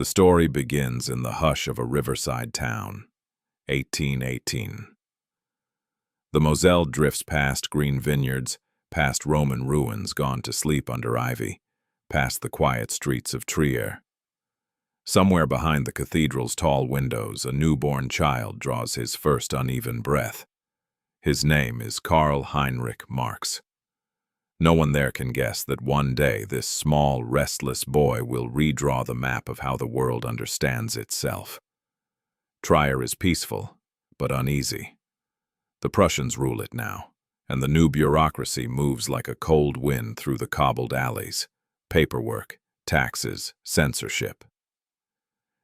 The story begins in the hush of a riverside town, 1818. The Moselle drifts past green vineyards, past Roman ruins gone to sleep under ivy, past the quiet streets of Trier. Somewhere behind the cathedral's tall windows, a newborn child draws his first uneven breath. His name is Karl Heinrich Marx. No one there can guess that one day this small, restless boy will redraw the map of how the world understands itself. Trier is peaceful, but uneasy. The Prussians rule it now, and the new bureaucracy moves like a cold wind through the cobbled alleys. Paperwork, taxes, censorship.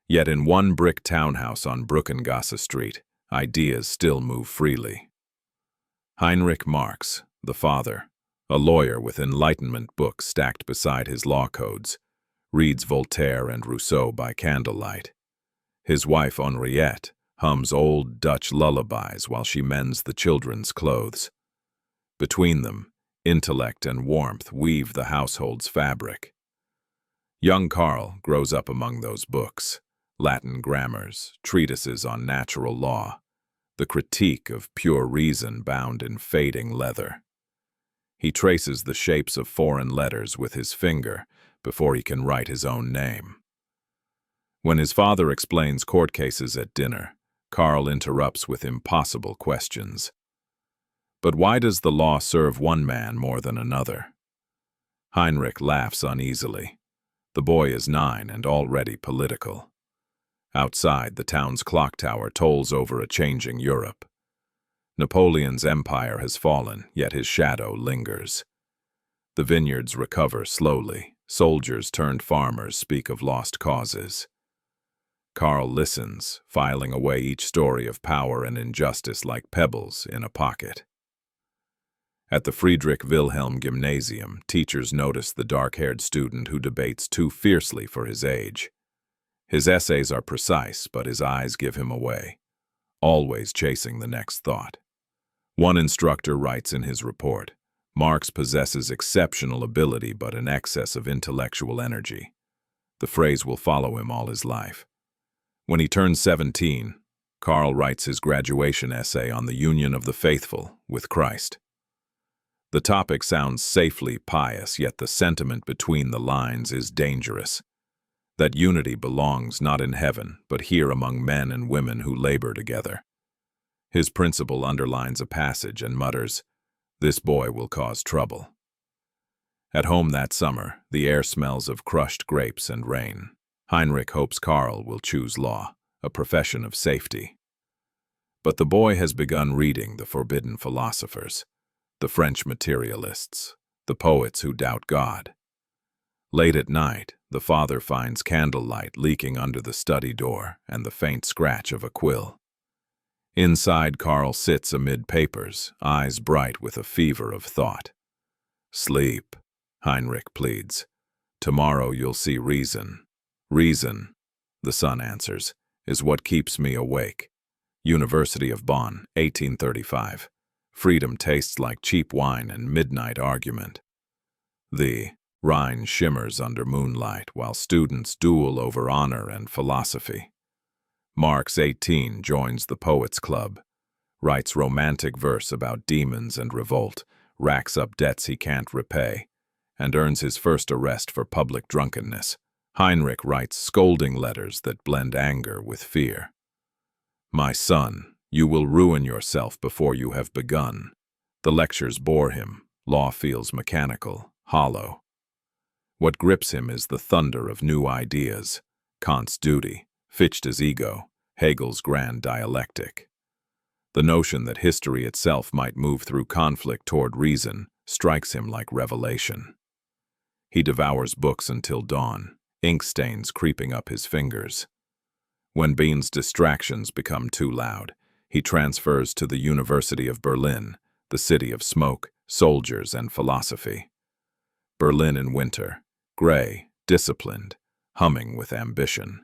Yet in one brick townhouse on Brückengasse Street, ideas still move freely. Heinrich Marx, the father, a lawyer with Enlightenment books stacked beside his law codes, reads Voltaire and Rousseau by candlelight. His wife Henriette hums old Dutch lullabies while she mends the children's clothes. Between them, intellect and warmth weave the household's fabric. Young Karl grows up among those books, Latin grammars, treatises on natural law, the critique of pure reason bound in fading leather. He traces the shapes of foreign letters with his finger before he can write his own name. When his father explains court cases at dinner, Karl interrupts with impossible questions. But why does the law serve one man more than another? Heinrich laughs uneasily. The boy is 9 and already political. Outside, the town's clock tower tolls over a changing Europe. Napoleon's empire has fallen, yet his shadow lingers. The vineyards recover slowly. Soldiers turned farmers speak of lost causes. Karl listens, filing away each story of power and injustice like pebbles in a pocket. At the Friedrich Wilhelm Gymnasium, teachers notice the dark-haired student who debates too fiercely for his age. His essays are precise, but his eyes give him away, always chasing the next thought. One instructor writes in his report, Marx possesses exceptional ability but an excess of intellectual energy. The phrase will follow him all his life. When he turns 17, Karl writes his graduation essay on the union of the faithful with Christ. The topic sounds safely pious, yet the sentiment between the lines is dangerous. That unity belongs not in heaven, but here among men and women who labor together. His principal underlines a passage and mutters, "This boy will cause trouble." At home that summer, the air smells of crushed grapes and rain. Heinrich hopes Karl will choose law, a profession of safety. But the boy has begun reading the forbidden philosophers, the French materialists, the poets who doubt God. Late at night, the father finds candlelight leaking under the study door and the faint scratch of a quill. Inside, Karl sits amid papers, eyes bright with a fever of thought. "Sleep," Heinrich pleads. "Tomorrow you'll see reason." "Reason," the son answers, "is what keeps me awake." University of Bonn, 1835. Freedom tastes like cheap wine and midnight argument. The Rhine shimmers under moonlight while students duel over honor and philosophy. Marx, 18, joins the Poets' Club, writes romantic verse about demons and revolt, racks up debts he can't repay, and earns his first arrest for public drunkenness. Heinrich writes scolding letters that blend anger with fear. "My son, you will ruin yourself before you have begun." The lectures bore him. Law feels mechanical, hollow. What grips him is the thunder of new ideas. Kant's duty, Fichte's ego, Hegel's grand dialectic. The notion that history itself might move through conflict toward reason strikes him like revelation. He devours books until dawn, ink stains creeping up his fingers. When Bean's distractions become too loud, he transfers to the University of Berlin, the city of smoke, soldiers, and philosophy. Berlin in winter, gray, disciplined, humming with ambition.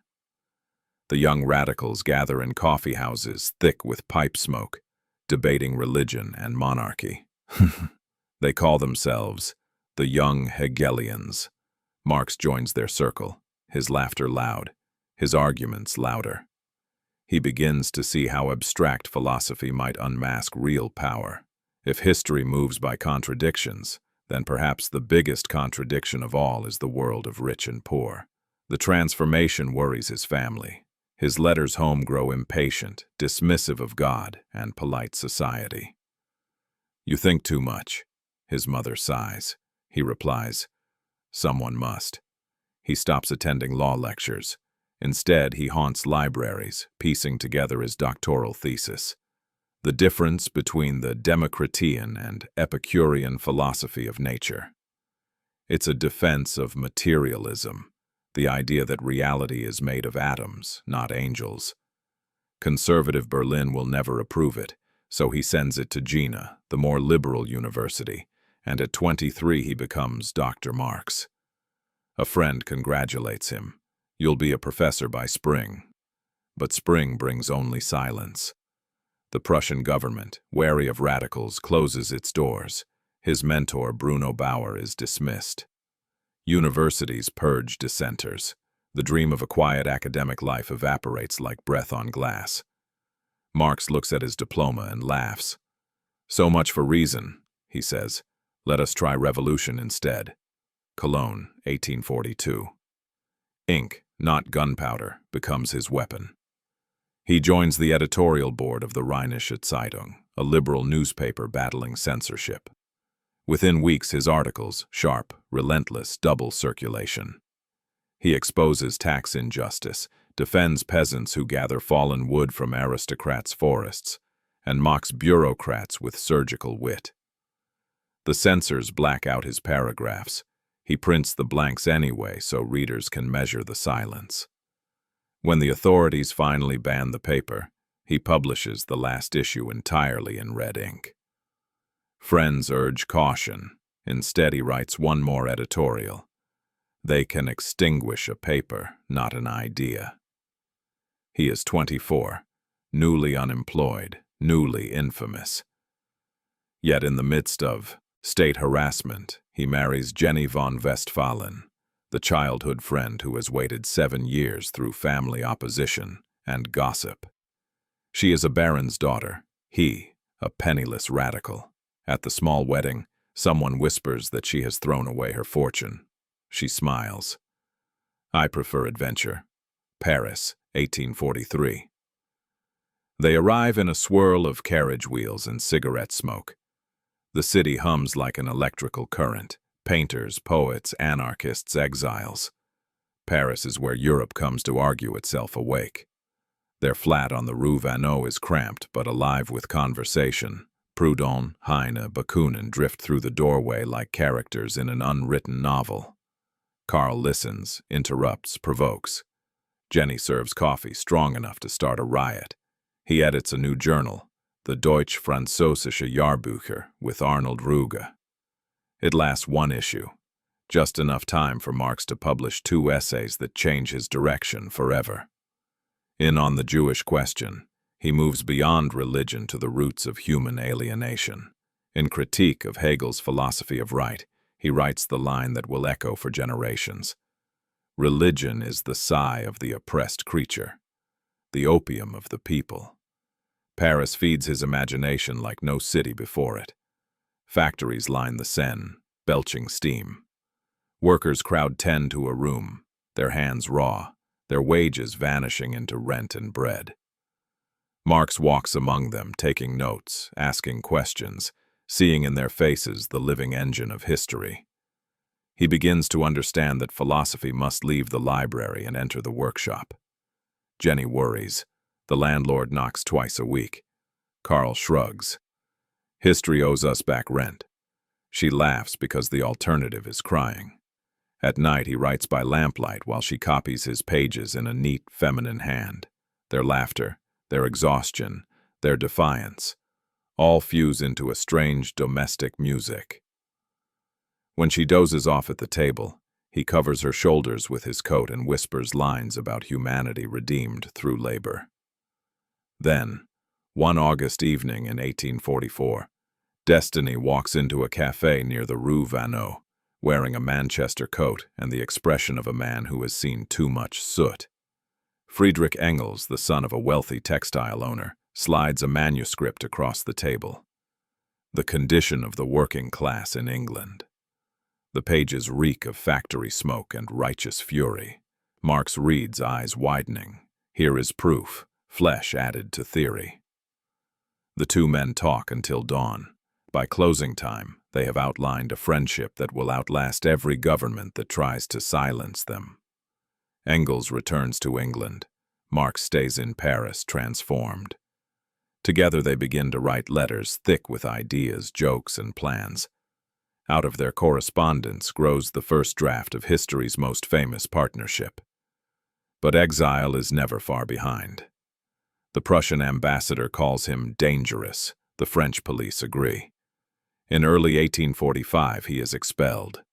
The young radicals gather in coffee houses thick with pipe smoke, debating religion and monarchy. They call themselves the young Hegelians. Marx joins their circle, his laughter loud, his arguments louder. He begins to see how abstract philosophy might unmask real power. If history moves by contradictions, then perhaps the biggest contradiction of all is the world of rich and poor. The transformation worries his family. His letters home grow impatient, dismissive of God and polite society. "You think too much," his mother sighs. He replies, "Someone must." He stops attending law lectures. Instead, he haunts libraries, piecing together his doctoral thesis. The difference between the Democritean and Epicurean philosophy of nature. It's a defense of materialism, the idea that reality is made of atoms, not angels. Conservative Berlin will never approve it, so he sends it to Jena, the more liberal university, and at 23 he becomes Dr. Marx. A friend congratulates him. "You'll be a professor by spring." But spring brings only silence. The Prussian government, wary of radicals, closes its doors. His mentor, Bruno Bauer, is dismissed. Universities purge dissenters. The dream of a quiet academic life evaporates like breath on glass. Marx looks at his diploma and laughs. "So much for reason," he says. "Let us try revolution instead." Cologne, 1842. Ink, not gunpowder, becomes his weapon. He joins the editorial board of the Rheinische Zeitung, a liberal newspaper battling censorship. Within weeks, his articles, sharp, relentless, double circulation. He exposes tax injustice, defends peasants who gather fallen wood from aristocrats' forests, and mocks bureaucrats with surgical wit. The censors black out his paragraphs. He prints the blanks anyway so readers can measure the silence. When the authorities finally ban the paper, he publishes the last issue entirely in red ink. Friends urge caution. Instead, he writes one more editorial. They can extinguish a paper, not an idea. He is 24, newly unemployed, newly infamous. Yet in the midst of state harassment, he marries Jenny von Westphalen, the childhood friend who has waited 7 years through family opposition and gossip. She is a baron's daughter, he, a penniless radical. At the small wedding, someone whispers that she has thrown away her fortune. She smiles. "I prefer adventure." Paris, 1843. They arrive in a swirl of carriage wheels and cigarette smoke. The city hums like an electrical current. Painters, poets, anarchists, exiles. Paris is where Europe comes to argue itself awake. Their flat on the Rue Vanneau is cramped but alive with conversation. Proudhon, Heine, Bakunin drift through the doorway like characters in an unwritten novel. Karl listens, interrupts, provokes. Jenny serves coffee strong enough to start a riot. He edits a new journal, the Deutsch-Französische Jahrbucher, with Arnold Ruge. It lasts 1 issue, just enough time for Marx to publish 2 essays that change his direction forever. In On the Jewish Question, he moves beyond religion to the roots of human alienation. In Critique of Hegel's philosophy of right, he writes the line that will echo for generations. Religion is the sigh of the oppressed creature, the opium of the people. Paris feeds his imagination like no city before it. Factories line the Seine, belching steam. Workers crowd 10 to a room, their hands raw, their wages vanishing into rent and bread. Marx walks among them, taking notes, asking questions, seeing in their faces the living engine of history. He begins to understand that philosophy must leave the library and enter the workshop. Jenny worries. The landlord knocks twice a week. Karl shrugs. History owes us back rent. She laughs because the alternative is crying. At night, he writes by lamplight while she copies his pages in a neat, feminine hand. Their laughter, their exhaustion, their defiance, all fuse into a strange domestic music. When she dozes off at the table, he covers her shoulders with his coat and whispers lines about humanity redeemed through labor. Then, one August evening in 1844, Destiny walks into a cafe near the Rue Vanneau, wearing a Manchester coat and the expression of a man who has seen too much soot. Friedrich Engels, the son of a wealthy textile owner, slides a manuscript across the table. The condition of the working class in England. The pages reek of factory smoke and righteous fury. Marx reads, eyes widening. Here is proof, flesh added to theory. The two men talk until dawn. By closing time, they have outlined a friendship that will outlast every government that tries to silence them. Engels returns to England. Marx stays in Paris, transformed. Together they begin to write letters thick with ideas, jokes, and plans. Out of their correspondence grows the first draft of history's most famous partnership. But exile is never far behind. The Prussian ambassador calls him dangerous. The French police agree. In early 1845, he is expelled.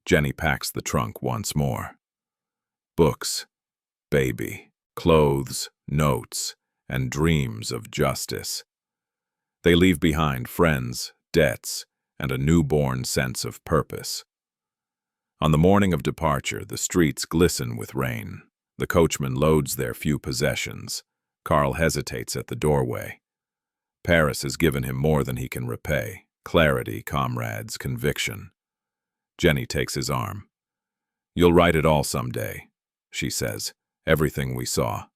Jenny packs the trunk once more. Books, baby, clothes, notes, and dreams of justice. They leave behind friends, debts, and a newborn sense of purpose. On the morning of departure, the streets glisten with rain. The coachman loads their few possessions. Karl hesitates at the doorway. Paris has given him more than he can repay. Clarity, comrades, conviction. Jenny takes his arm. "You'll write it all someday," she says. "Everything we saw."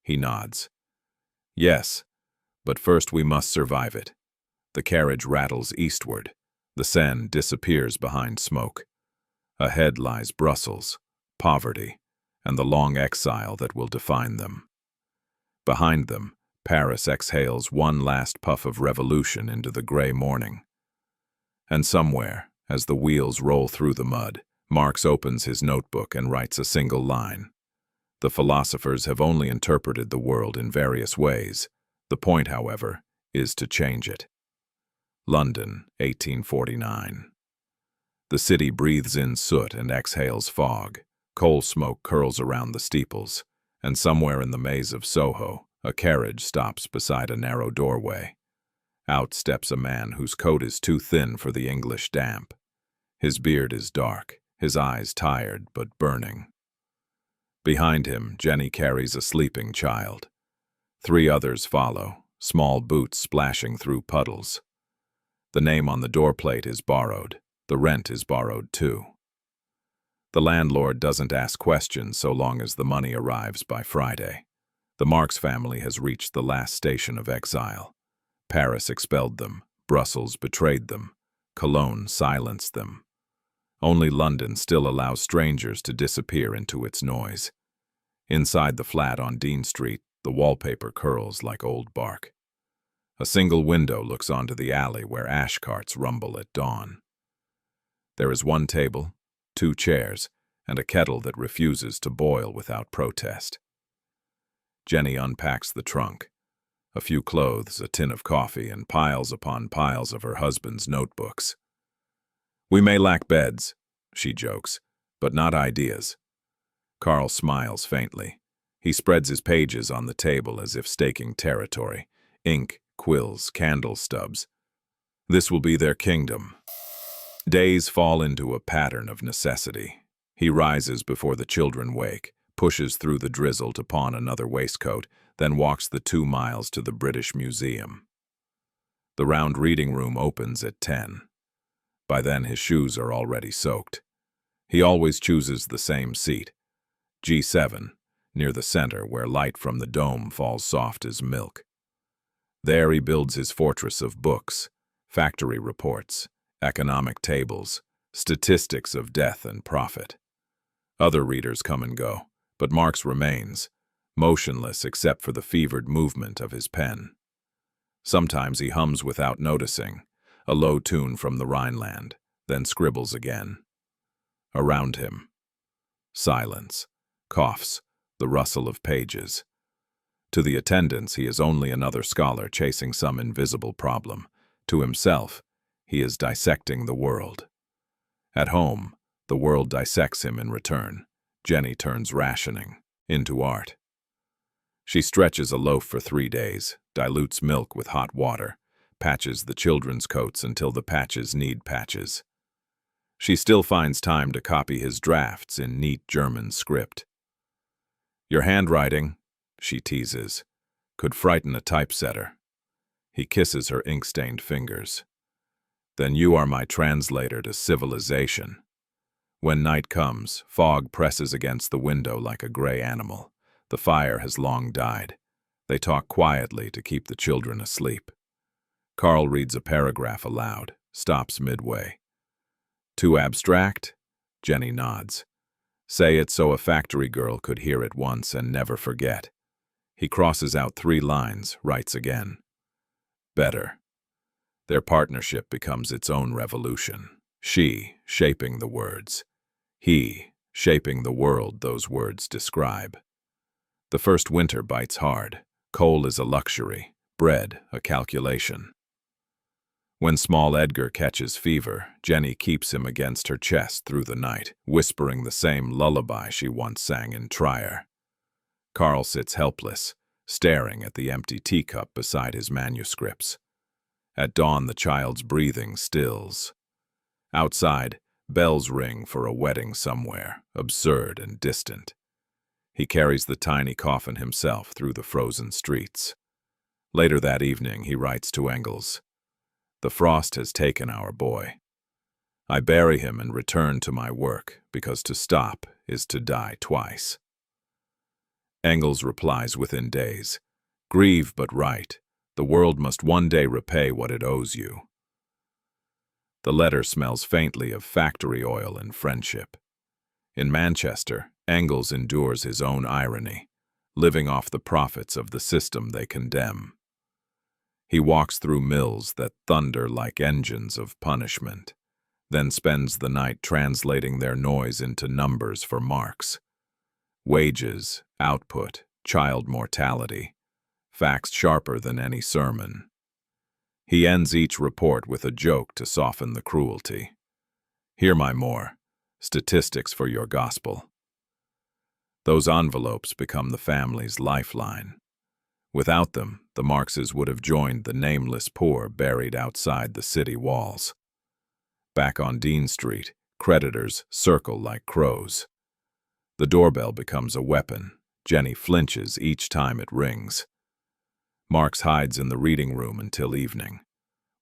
He nods. "Yes, but first we must survive it." The carriage rattles eastward. The Seine disappears behind smoke. Ahead lies Brussels, poverty, and the long exile that will define them. Behind them, Paris exhales one last puff of revolution into the gray morning. And somewhere, as the wheels roll through the mud, Marx opens his notebook and writes a single line. The philosophers have only interpreted the world in various ways. The point, however, is to change it. London, 1849. The city breathes in soot and exhales fog. Coal smoke curls around the steeples, and somewhere in the maze of Soho, a carriage stops beside a narrow doorway. Out steps a man whose coat is too thin for the English damp. His beard is dark, his eyes tired but burning. Behind him, Jenny carries a sleeping child. 3 others follow, small boots splashing through puddles. The name on the doorplate is borrowed. The rent is borrowed too. The landlord doesn't ask questions so long as the money arrives by Friday. The Marx family has reached the last station of exile. Paris expelled them, Brussels betrayed them, Cologne silenced them. Only London still allows strangers to disappear into its noise. Inside the flat on Dean Street, the wallpaper curls like old bark. A single window looks onto the alley where ash carts rumble at dawn. There is 1 table, 2 chairs, and a kettle that refuses to boil without protest. Jenny unpacks the trunk. A few clothes, a tin of coffee, and piles upon piles of her husband's notebooks. "We may lack beds," she jokes, "but not ideas." Karl smiles faintly. He spreads his pages on the table as if staking territory. Ink, quills, candle stubs. This will be their kingdom. Days fall into a pattern of necessity. He rises before the children wake, pushes through the drizzle to pawn another waistcoat, then walks the 2 miles to the British Museum. The round reading room opens at 10. By then his shoes are already soaked. He always chooses the same seat, G7, near the center where light from the dome falls soft as milk. There he builds his fortress of books, factory reports, economic tables, statistics of death and profit. Other readers come and go, but Marx remains, motionless except for the fevered movement of his pen. Sometimes he hums without noticing, a low tune from the Rhineland, then scribbles again. Around him, silence, coughs, the rustle of pages. To the attendants, he is only another scholar chasing some invisible problem. To himself, he is dissecting the world. At home, the world dissects him in return. Jenny turns rationing into art. She stretches a loaf for 3 days, dilutes milk with hot water, patches the children's coats until the patches need patches. She still finds time to copy his drafts in neat German script. Your handwriting, she teases, could frighten a typesetter. He kisses her ink-stained fingers. Then you are my translator to civilization. When night comes, fog presses against the window like a gray animal. The fire has long died. They talk quietly to keep the children asleep. Karl reads a paragraph aloud, stops midway. Too abstract? Jenny nods. Say it so a factory girl could hear it once and never forget. He crosses out 3 lines, writes again. Better. Their partnership becomes its own revolution. She, shaping the words. He, shaping the world those words describe. The first winter bites hard. Coal is a luxury, bread a calculation. When small Edgar catches fever, Jenny keeps him against her chest through the night, whispering the same lullaby she once sang in Trier. Karl sits helpless, staring at the empty teacup beside his manuscripts. At dawn, the child's breathing stills. Outside, bells ring for a wedding somewhere, absurd and distant. He carries the tiny coffin himself through the frozen streets. Later that evening, he writes to Engels, "The frost has taken our boy. I bury him and return to my work, because to stop is to die twice." Engels replies within days, "Grieve but write. The world must one day repay what it owes you." The letter smells faintly of factory oil and friendship. In Manchester, Engels endures his own irony, living off the profits of the system they condemn. He walks through mills that thunder like engines of punishment, then spends the night translating their noise into numbers for Marx. Wages, output, child mortality, facts sharper than any sermon. He ends each report with a joke to soften the cruelty. "Hear my more, statistics for your gospel." Those envelopes become the family's lifeline. Without them, the Marxes would have joined the nameless poor buried outside the city walls. Back on Dean Street, creditors circle like crows. The doorbell becomes a weapon. Jenny flinches each time it rings. Marx hides in the reading room until evening.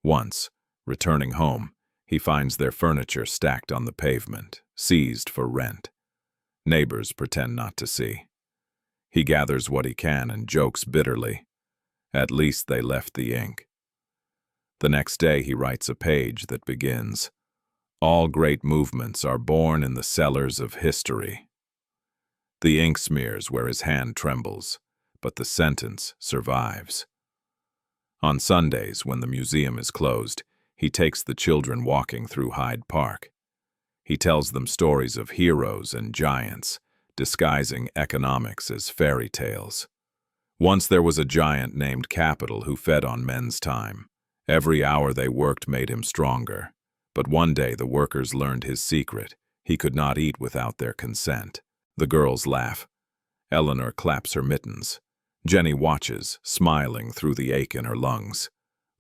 Once, returning home, he finds their furniture stacked on the pavement, seized for rent. Neighbors pretend not to see. He gathers what he can and jokes bitterly. At least they left the ink. The next day he writes a page that begins, "All great movements are born in the cellars of history." The ink smears where his hand trembles, but the sentence survives. On Sundays, when the museum is closed, he takes the children walking through Hyde Park. He tells them stories of heroes and giants, disguising economics as fairy tales. Once there was a giant named Capital who fed on men's time. Every hour they worked made him stronger. But one day the workers learned his secret. He could not eat without their consent. The girls laugh. Eleanor claps her mittens. Jenny watches, smiling through the ache in her lungs.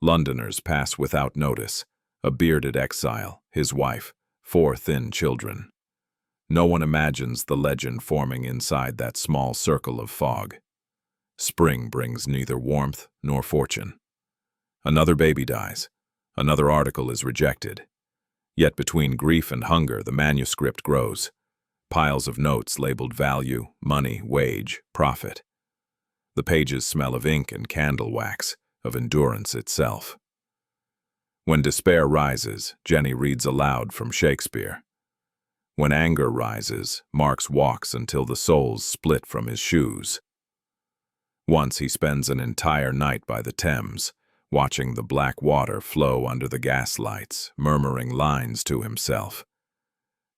Londoners pass without notice. A bearded exile, his wife, 4 thin children. No one imagines the legend forming inside that small circle of fog. Spring brings neither warmth nor fortune. Another baby dies. Another article is rejected. Yet between grief and hunger, the manuscript grows. Piles of notes labeled value, money, wage, profit. The pages smell of ink and candle wax, of endurance itself. When despair rises, Jenny reads aloud from Shakespeare. When anger rises, Marx walks until the soles split from his shoes. Once he spends an entire night by the Thames, watching the black water flow under the gaslights, murmuring lines to himself.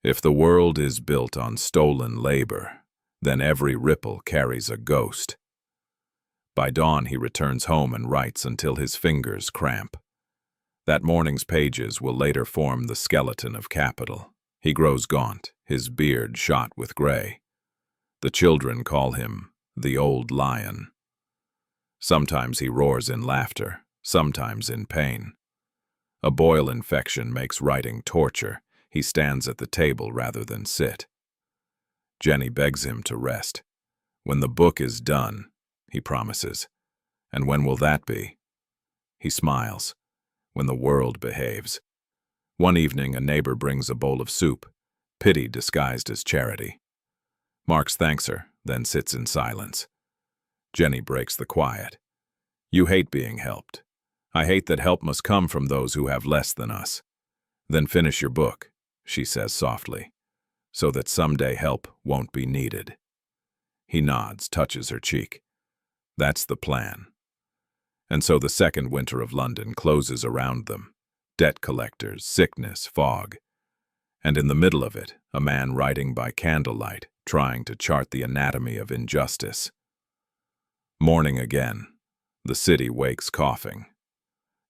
If the world is built on stolen labor, then every ripple carries a ghost. By dawn he returns home and writes until his fingers cramp. That morning's pages will later form the skeleton of Capital. He grows gaunt, his beard shot with gray. The children call him the Old Lion. Sometimes he roars in laughter, sometimes in pain. A boil infection makes writing torture. He stands at the table rather than sit. Jenny begs him to rest. When the book is done, he promises. And when will that be? He smiles. When the world behaves. One evening, a neighbor brings a bowl of soup, pity disguised as charity. Marx thanks her, then sits in silence. Jenny breaks the quiet. You hate being helped. I hate that help must come from those who have less than us. Then finish your book, she says softly, so that someday help won't be needed. He nods, touches her cheek. That's the plan. And so the second winter of London closes around them. Debt collectors, sickness, fog. And in the middle of it, a man writing by candlelight, trying to chart the anatomy of injustice. Morning again. The city wakes coughing.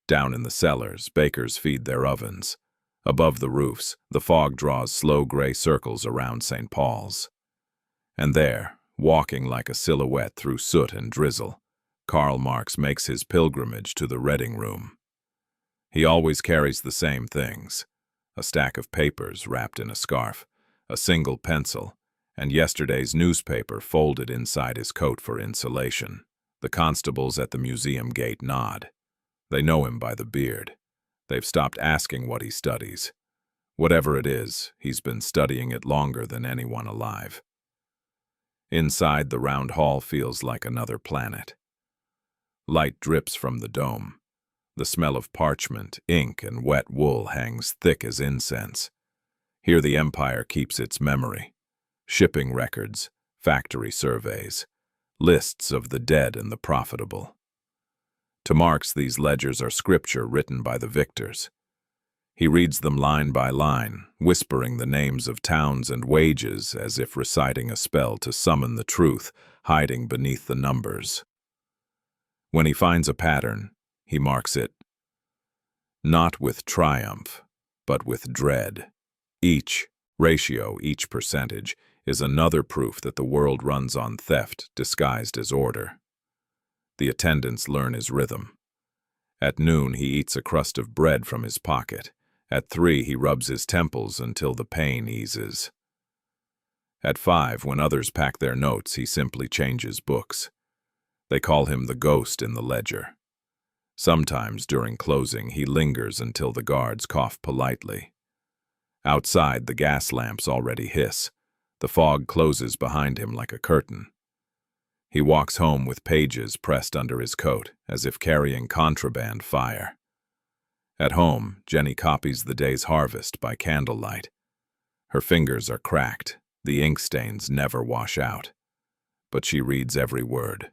Down in the cellars, bakers feed their ovens. Above the roofs, the fog draws slow gray circles around St. Paul's. And there, walking like a silhouette through soot and drizzle, Karl Marx makes his pilgrimage to the reading room. He always carries the same things: a stack of papers wrapped in a scarf, a single pencil, and yesterday's newspaper folded inside his coat for insulation. The constables at the museum gate nod. They know him by the beard. They've stopped asking what he studies. Whatever it is, he's been studying it longer than anyone alive. Inside, the round hall feels like another planet. Light drips from the dome. The smell of parchment, ink, and wet wool hangs thick as incense. Here the empire keeps its memory. Shipping records, factory surveys, lists of the dead and the profitable. To Marx, these ledgers are scripture written by the victors. He reads them line by line, whispering the names of towns and wages as if reciting a spell to summon the truth hiding beneath the numbers. When he finds a pattern, he marks it, not with triumph, but with dread. Each ratio, each percentage, is another proof that the world runs on theft disguised as order. The attendants learn his rhythm. At noon, he eats a crust of bread from his pocket. At 3, he rubs his temples until the pain eases. At 5, when others pack their notes, he simply changes books. They call him the ghost in the ledger. Sometimes, during closing, he lingers until the guards cough politely. Outside, the gas lamps already hiss. The fog closes behind him like a curtain. He walks home with pages pressed under his coat, as if carrying contraband fire. At home, Jenny copies the day's harvest by candlelight. Her fingers are cracked. The ink stains never wash out. But she reads every word.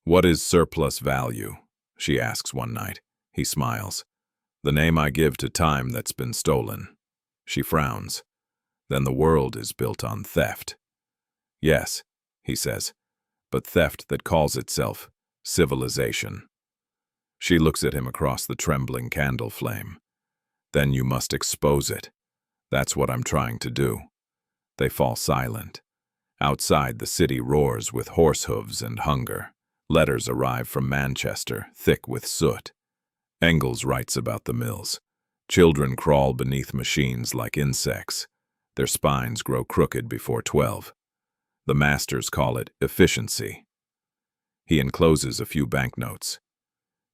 "What is surplus value?" she asks one night. He smiles. "The name I give to time that's been stolen." She frowns. "Then the world is built on theft." "Yes," he says, "but theft that calls itself civilization." She looks at him across the trembling candle flame. "Then you must expose it. That's what I'm trying to do." They fall silent. Outside, the city roars with horse hooves and hunger. Letters arrive from Manchester, thick with soot. Engels writes about the mills. Children crawl beneath machines like insects. Their spines grow crooked before 12. The masters call it efficiency. He encloses a few banknotes.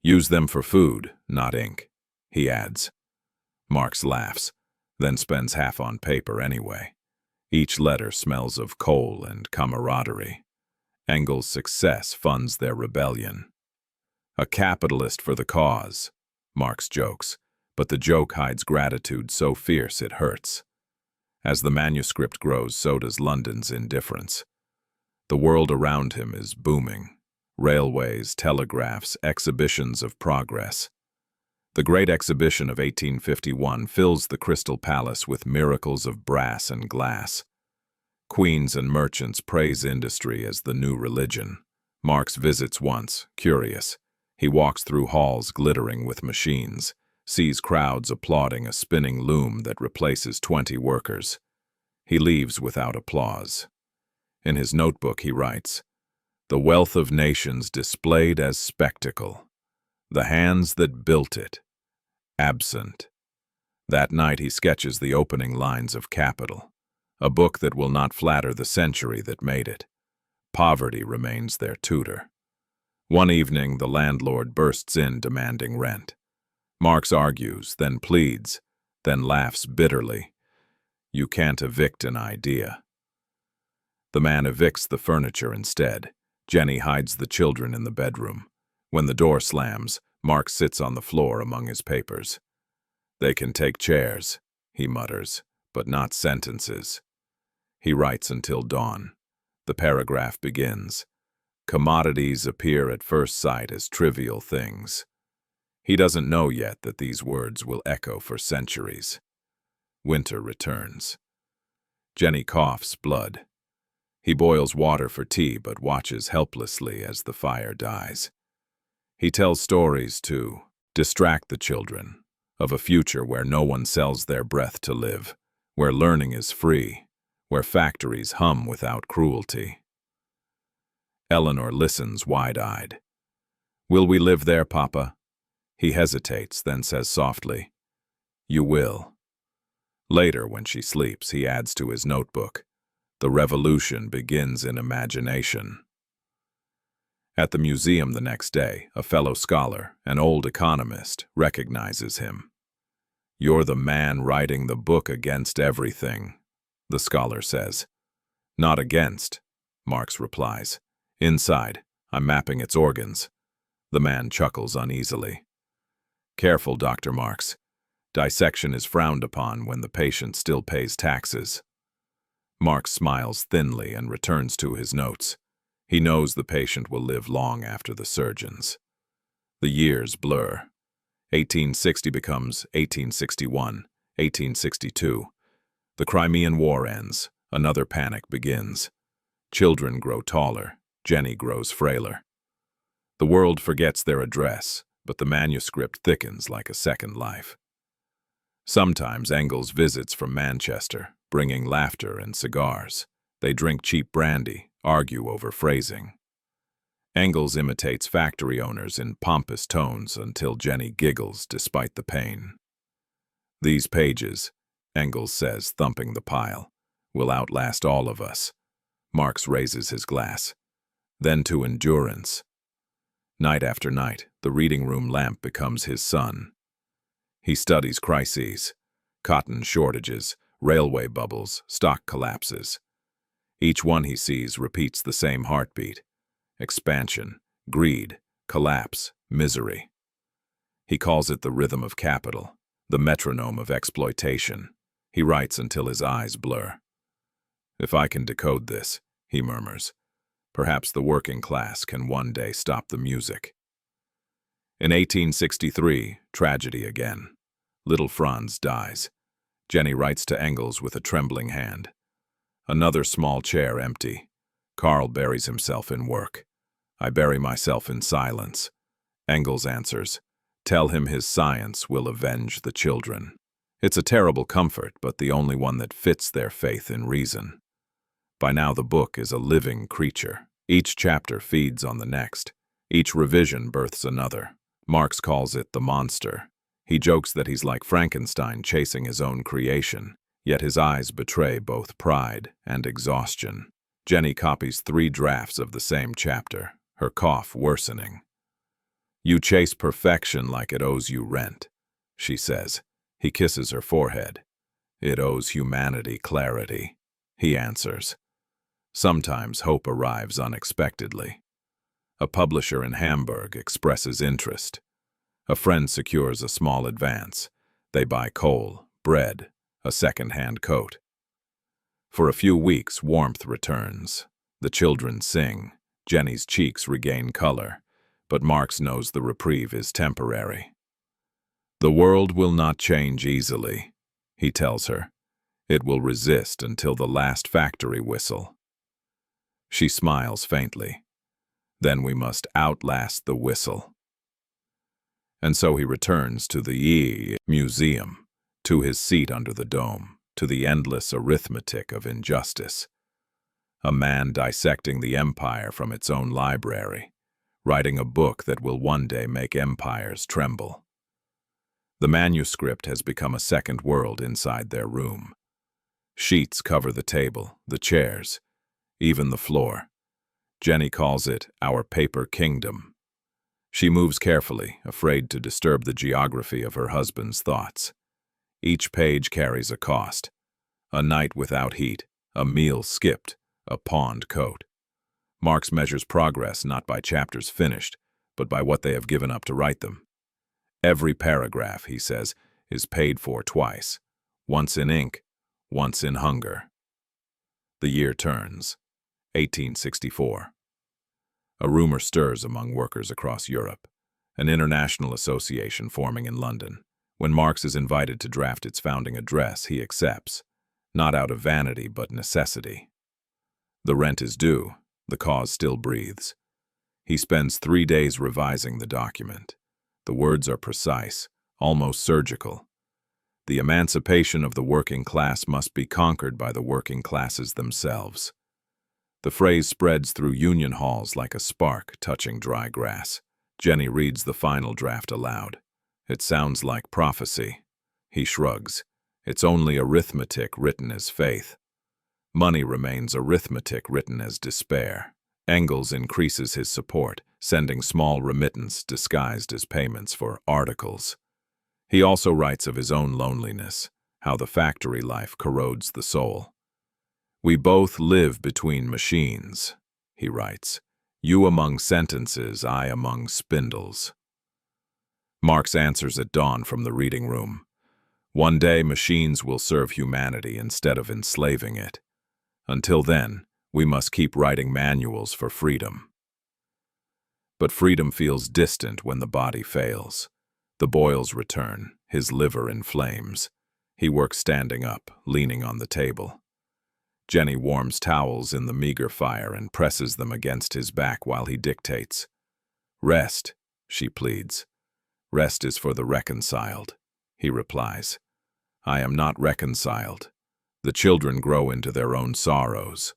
"Use them for food, not ink," he adds. Marx laughs, then spends half on paper anyway. Each letter smells of coal and camaraderie. Engels' success funds their rebellion. "A capitalist for the cause," Marx jokes, but the joke hides gratitude so fierce it hurts. As the manuscript grows, so does London's indifference. The world around him is booming. Railways, telegraphs, exhibitions of progress. The Great Exhibition of 1851 fills the Crystal Palace with miracles of brass and glass. Queens and merchants praise industry as the new religion. Marx visits once, curious. He walks through halls glittering with machines, sees crowds applauding a spinning loom that replaces 20 workers. He leaves without applause. In his notebook he writes, "The wealth of nations displayed as spectacle. The hands that built it, absent." That night he sketches the opening lines of Capital, a book that will not flatter the century that made it, Poverty remains their tutor. One evening, the landlord bursts in demanding rent. Marx argues, then pleads, then laughs bitterly. You can't evict an idea. The man evicts the furniture instead. Jenny hides the children in the bedroom. When the door slams, Marx sits on the floor among his papers. They can take chairs, he mutters, but not sentences. He writes until dawn. The paragraph begins. Commodities appear at first sight as trivial things. He doesn't know yet that these words will echo for centuries. Winter returns. Jenny coughs blood. He boils water for tea but watches helplessly as the fire dies. He tells stories to distract the children of a future where no one sells their breath to live, where learning is free, where factories hum without cruelty. Eleanor listens wide-eyed. Will we live there, Papa? He hesitates, then says softly, You will. Later, when she sleeps, he adds to his notebook, The revolution begins in imagination. At the museum the next day, a fellow scholar, an old economist, recognizes him. You're the man writing the book against everything, the scholar says. Not against, Marx replies. Inside, I'm mapping its organs. The man chuckles uneasily. Careful, Dr. Marx. Dissection is frowned upon when the patient still pays taxes. Marx smiles thinly and returns to his notes. He knows the patient will live long after the surgeons. The years blur. 1860 becomes 1861, 1862. The Crimean War ends. Another panic begins. Children grow taller. Jenny grows frailer. The world forgets their address, but the manuscript thickens like a second life. Sometimes Engels visits from Manchester, bringing laughter and cigars. They drink cheap brandy, argue over phrasing. Engels imitates factory owners in pompous tones until Jenny giggles despite the pain. These pages, Engels says, thumping the pile, will outlast all of us. Marx raises his glass. Then to endurance. Night after night, the reading room lamp becomes his sun. He studies crises, cotton shortages, railway bubbles, stock collapses. Each one he sees repeats the same heartbeat. Expansion, greed, collapse, misery. He calls it the rhythm of capital, the metronome of exploitation. He writes until his eyes blur. If I can decode this, he murmurs, perhaps the working class can one day stop the music. In 1863, tragedy again. Little Franz dies. Jenny writes to Engels with a trembling hand. Another small chair empty. Karl buries himself in work. I bury myself in silence. Engels answers, tell him his science will avenge the children. It's a terrible comfort, but the only one that fits their faith in reason. By now the book is a living creature. Each chapter feeds on the next. Each revision births another. Marx calls it the monster. He jokes that he's like Frankenstein chasing his own creation, yet his eyes betray both pride and exhaustion. Jenny copies 3 drafts of the same chapter, her cough worsening. You chase perfection like it owes you rent, she says. He kisses her forehead. It owes humanity clarity, he answers. Sometimes hope arrives unexpectedly. A publisher in Hamburg expresses interest. A friend secures a small advance. They buy coal, bread, a second-hand coat. For a few weeks, warmth returns. The children sing. Jenny's cheeks regain color. But Marx knows the reprieve is temporary. The world will not change easily, he tells her. It will resist until the last factory whistle. She smiles faintly. Then we must outlast the whistle. And so he returns to the museum, to his seat under the dome, to the endless arithmetic of injustice. A man dissecting the empire from its own library, writing a book that will one day make empires tremble. The manuscript has become a second world inside their room. Sheets cover the table, the chairs, even the floor. Jenny calls it our paper kingdom. She moves carefully, afraid to disturb the geography of her husband's thoughts. Each page carries a cost. A night without heat, a meal skipped, a pawned coat. Marx measures progress not by chapters finished, but by what they have given up to write them. Every paragraph, he says, is paid for twice, once in ink, once in hunger. The year turns, 1864. A rumor stirs among workers across Europe, an international association forming in London. When Marx is invited to draft its founding address, he accepts, not out of vanity but necessity. The rent is due, the cause still breathes. He spends 3 days revising the document. The words are precise, almost surgical. The emancipation of the working class must be conquered by the working classes themselves. The phrase spreads through union halls like a spark touching dry grass. Jenny reads the final draft aloud. It sounds like prophecy. He shrugs. It's only arithmetic written as faith. Money remains arithmetic written as despair. Engels increases his support, sending small remittance disguised as payments for articles. He also writes of his own loneliness, how the factory life corrodes the soul. "We both live between machines," he writes. "You among sentences, I among spindles." Marx answers at dawn from the reading room. One day machines will serve humanity instead of enslaving it. Until then, we must keep writing manuals for freedom. But freedom feels distant when the body fails. The boils return, his liver in flames. He works standing up, leaning on the table. Jenny warms towels in the meager fire and presses them against his back while he dictates. "Rest," she pleads. "Rest is for the reconciled," he replies. "I am not reconciled. The children grow into their own sorrows.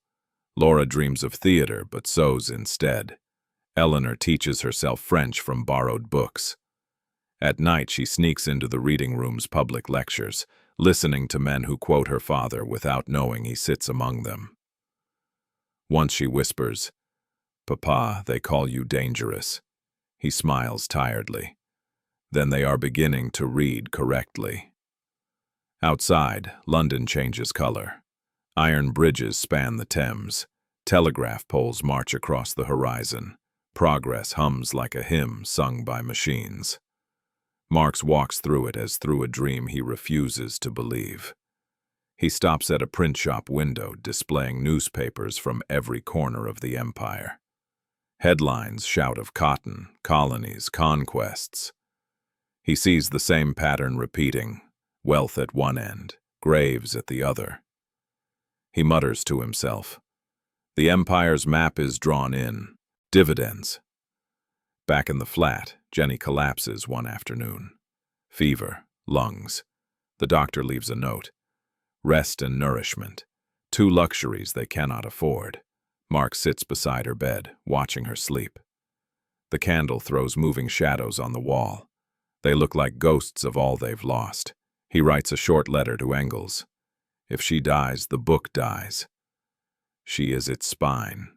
Laura dreams of theater, but sews instead. Eleanor teaches herself French from borrowed books. At night she sneaks into the reading room's public lectures, listening to men who quote her father without knowing he sits among them. Once she whispers, "Papa, they call you dangerous." He smiles tiredly. Then they are beginning to read correctly. Outside, London changes color. Iron bridges span the Thames. Telegraph poles march across the horizon. Progress hums like a hymn sung by machines. Marx walks through it as through a dream he refuses to believe. He stops at a print shop window displaying newspapers from every corner of the empire. Headlines shout of cotton, colonies, conquests. He sees the same pattern repeating, wealth at one end, graves at the other. He mutters to himself, "The empire's map is drawn in. Dividends." Back in the flat, Jenny collapses one afternoon. Fever, lungs. The doctor leaves a note. Rest and nourishment, 2 luxuries they cannot afford. Marx sits beside her bed, watching her sleep. The candle throws moving shadows on the wall. They look like ghosts of all they've lost. He writes a short letter to Engels. If she dies, the book dies. She is its spine.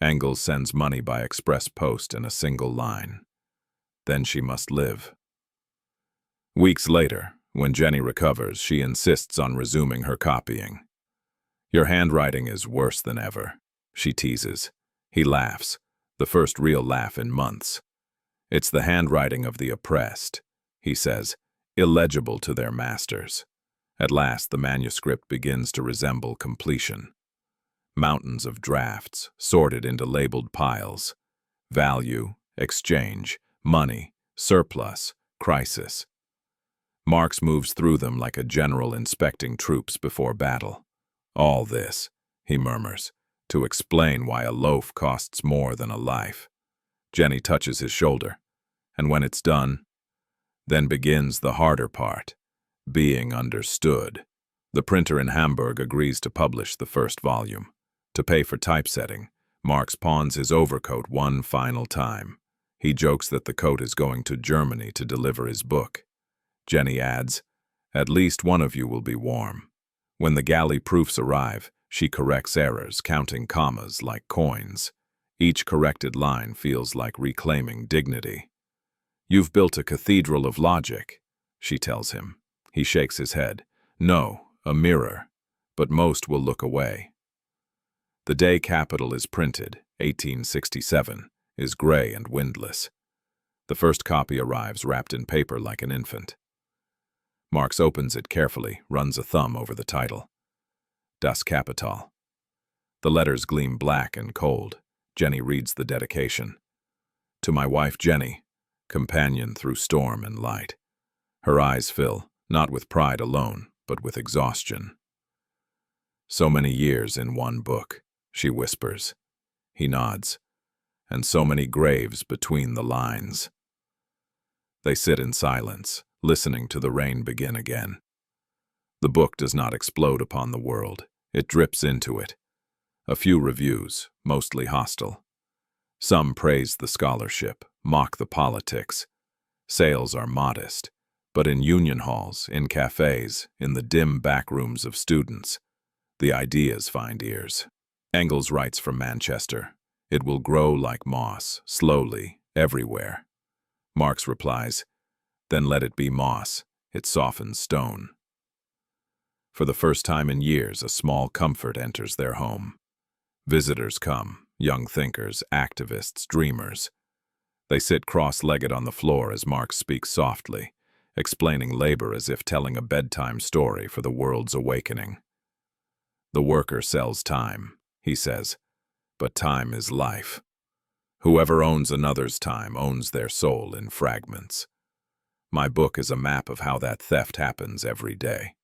Engels sends money by express post in a single line. Then she must live. Weeks later, when Jenny recovers, she insists on resuming her copying. "Your handwriting is worse than ever," she teases. He laughs, the first real laugh in months. "It's the handwriting of the oppressed," he says, "illegible to their masters." At last, the manuscript begins to resemble completion. Mountains of drafts, sorted into labeled piles. Value, exchange, money, surplus, crisis. Marx moves through them like a general inspecting troops before battle. "All this," he murmurs, "to explain why a loaf costs more than a life." Jenny touches his shoulder. "And when it's done, then begins the harder part, being understood." The printer in Hamburg agrees to publish the first volume. To pay for typesetting, Marx pawns his overcoat one final time. He jokes that the coat is going to Germany to deliver his book. Jenny adds, "At least one of you will be warm." When the galley proofs arrive, she corrects errors, counting commas like coins. Each corrected line feels like reclaiming dignity. "You've built a cathedral of logic," she tells him. He shakes his head. "No, a mirror, but most will look away." The day Capital is printed, 1867, is gray and windless. The first copy arrives wrapped in paper like an infant. Marx opens it carefully, runs a thumb over the title. Das Kapital. The letters gleam black and cold. Jenny reads the dedication. "To my wife Jenny, companion through storm and light." Her eyes fill, not with pride alone, but with exhaustion. "So many years in one book," she whispers. He nods. "And so many graves between the lines." They sit in silence, listening to the rain begin again. The book does not explode upon the world. It drips into it. A few reviews, mostly hostile. Some praise the scholarship, mock the politics. Sales are modest, but in union halls, in cafes, in the dim back rooms of students, the ideas find ears. Engels writes from Manchester, "It will grow like moss, slowly, everywhere." Marx replies, "Then let it be moss, it softens stone." For the first time in years, a small comfort enters their home. Visitors come, young thinkers, activists, dreamers. They sit cross-legged on the floor as Marx speaks softly, explaining labor as if telling a bedtime story for the world's awakening. "The worker sells time," he says, "but time is life. Whoever owns another's time owns their soul in fragments. My book is a map of how that theft happens every day."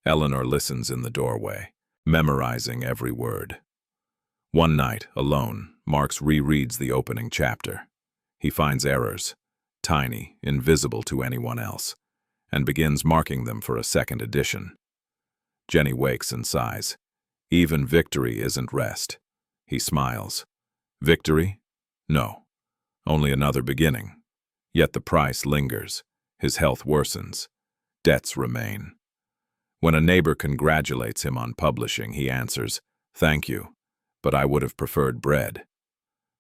Eleanor listens in the doorway, memorizing every word. One night, alone, Marx rereads the opening chapter. He finds errors, tiny, invisible to anyone else, and begins marking them for a second edition. Jenny wakes and sighs. Even victory isn't rest. He smiles. Victory? No. Only another beginning. Yet the price lingers. His health worsens. Debts remain. When a neighbor congratulates him on publishing, he answers, "Thank you, but I would have preferred bread."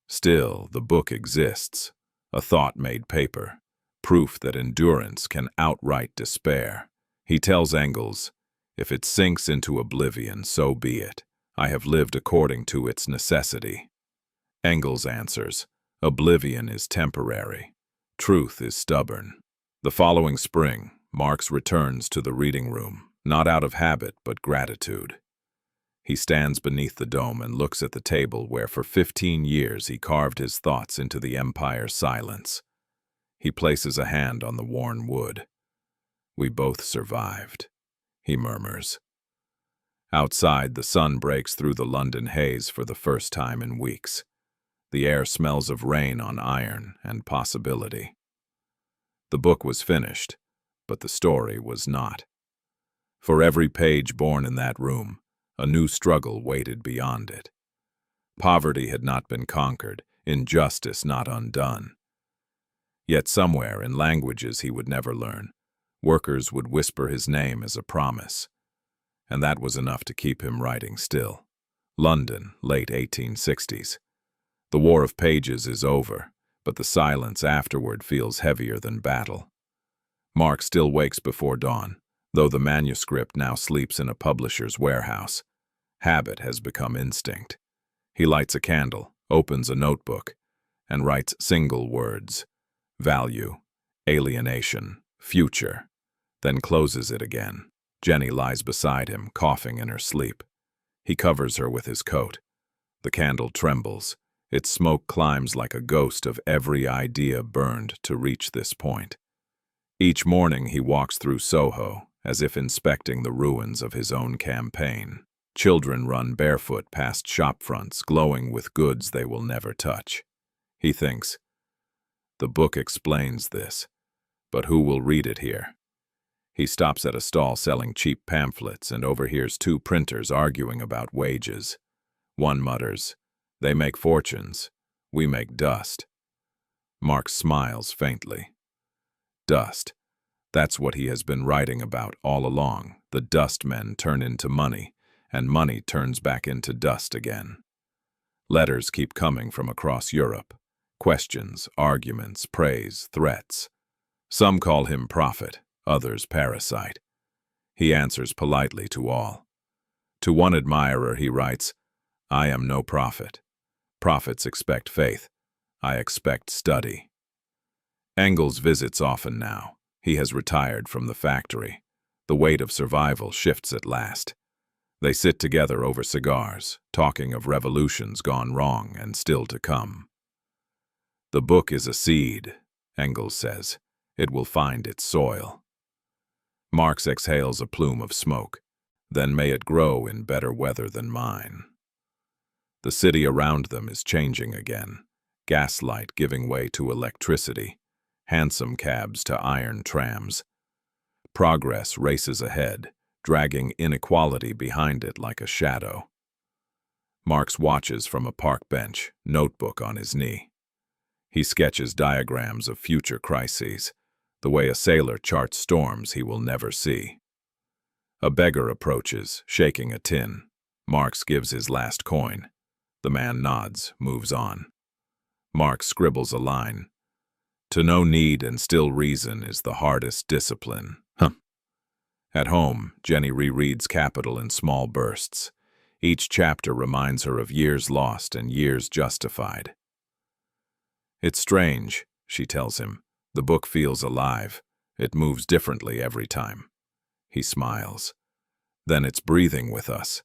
Still, the book exists, a thought made paper, proof that endurance can outright despair. He tells Engels, "If it sinks into oblivion, so be it. I have lived according to its necessity." Engels answers, "Oblivion is temporary. Truth is stubborn." The following spring, Marx returns to the reading room, not out of habit but gratitude. He stands beneath the dome and looks at the table where for 15 years he carved his thoughts into the empire's silence. He places a hand on the worn wood. "We both survived," he murmurs. Outside, the sun breaks through the London haze for the first time in weeks. The air smells of rain on iron and possibility. The book was finished, but the story was not. For every page born in that room, a new struggle waited beyond it. Poverty had not been conquered, injustice not undone. Yet somewhere, in languages he would never learn, workers would whisper his name as a promise. And that was enough to keep him writing still. London, late 1860s. The War of Pages is over, but the silence afterward feels heavier than battle. Marx still wakes before dawn, though the manuscript now sleeps in a publisher's warehouse. Habit has become instinct. He lights a candle, opens a notebook, and writes single words: value, alienation, future, then closes it again. Jenny lies beside him, coughing in her sleep. He covers her with his coat. The candle trembles. Its smoke climbs like a ghost of every idea burned to reach this point. Each morning he walks through Soho, as if inspecting the ruins of his own campaign. Children run barefoot past shop fronts, glowing with goods they will never touch. He thinks, the book explains this, but who will read it here? He stops at a stall selling cheap pamphlets and overhears two printers arguing about wages. One mutters, "They make fortunes, we make dust." Marx smiles faintly. Dust. That's what he has been writing about all along. The dust men turn into money, and money turns back into dust again. Letters keep coming from across Europe. Questions, arguments, praise, threats. Some call him prophet, others parasite. He answers politely to all. To one admirer he writes, "I am no prophet. Prophets expect faith. I expect study." Engels visits often now. He has retired from the factory. The weight of survival shifts at last. They sit together over cigars, talking of revolutions gone wrong and still to come. "The book is a seed," Engels says. "It will find its soil." Marx exhales a plume of smoke. "Then may it grow in better weather than mine." The city around them is changing again. Gaslight giving way to electricity. Hansom cabs to iron trams. Progress races ahead, dragging inequality behind it like a shadow. Marx watches from a park bench, notebook on his knee. He sketches diagrams of future crises, the way a sailor charts storms he will never see. A beggar approaches, shaking a tin. Marx gives his last coin. The man nods, moves on. Marx scribbles a line. "To know need and still reason is the hardest discipline." At home, Jenny rereads Capital in small bursts. Each chapter reminds her of years lost and years justified. "It's strange," she tells him. "The book feels alive. It moves differently every time." He smiles. "Then it's breathing with us."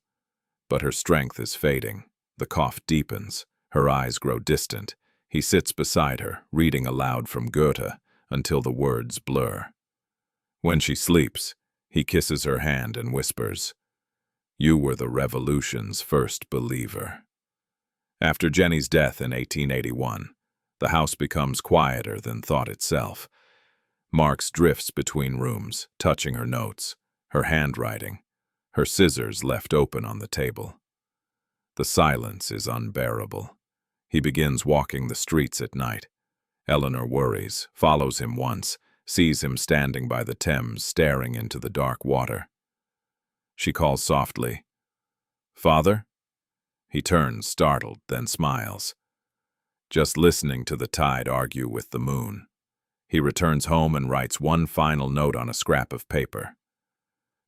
But her strength is fading. The cough deepens. Her eyes grow distant. He sits beside her, reading aloud from Goethe until the words blur. When she sleeps, he kisses her hand and whispers, "You were the revolution's first believer." After Jenny's death in 1881, the house becomes quieter than thought itself. Marx drifts between rooms, touching her notes, her handwriting, her scissors left open on the table. The silence is unbearable. He begins walking the streets at night. Eleanor worries, follows him once, sees him standing by the Thames staring into the dark water. She calls softly, "Father?" He turns, startled, then smiles. Just listening to the tide argue with the moon. He returns home and writes one final note on a scrap of paper.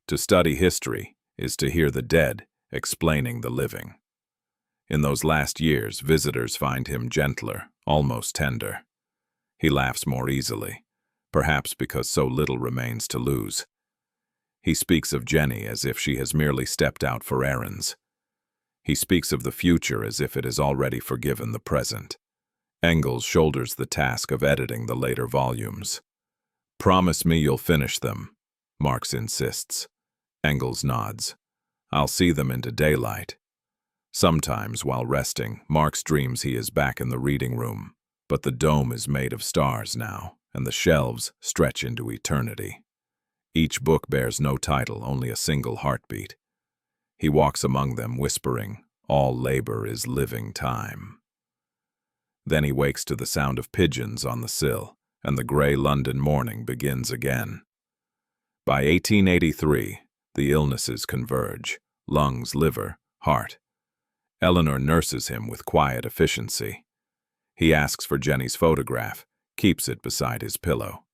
To study history is to hear the dead explaining the living. In those last years, visitors find him gentler, almost tender. He laughs more easily, perhaps because so little remains to lose. He speaks of Jenny as if she has merely stepped out for errands. He speaks of the future as if it has already forgiven the present. Engels shoulders the task of editing the later volumes. "Promise me you'll finish them," Marx insists. Engels nods. "I'll see them into daylight." Sometimes, while resting, Marx dreams he is back in the reading room, but the dome is made of stars now, and the shelves stretch into eternity. Each book bears no title, only a single heartbeat. He walks among them, whispering, "All labor is living time." Then he wakes to the sound of pigeons on the sill, and the gray London morning begins again. By 1883, the illnesses converge: lungs, liver, heart. Eleanor nurses him with quiet efficiency. He asks for Jenny's photograph, keeps it beside his pillow.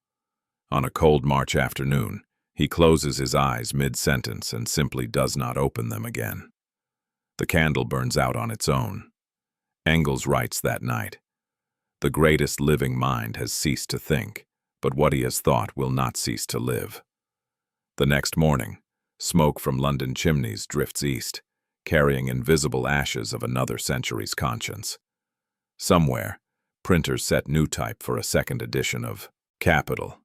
On a cold March afternoon, he closes his eyes mid-sentence and simply does not open them again. The candle burns out on its own. Engels writes that night, "The greatest living mind has ceased to think, but what he has thought will not cease to live." The next morning, smoke from London chimneys drifts east, carrying invisible ashes of another century's conscience. Somewhere, printers set new type for a second edition of Capital.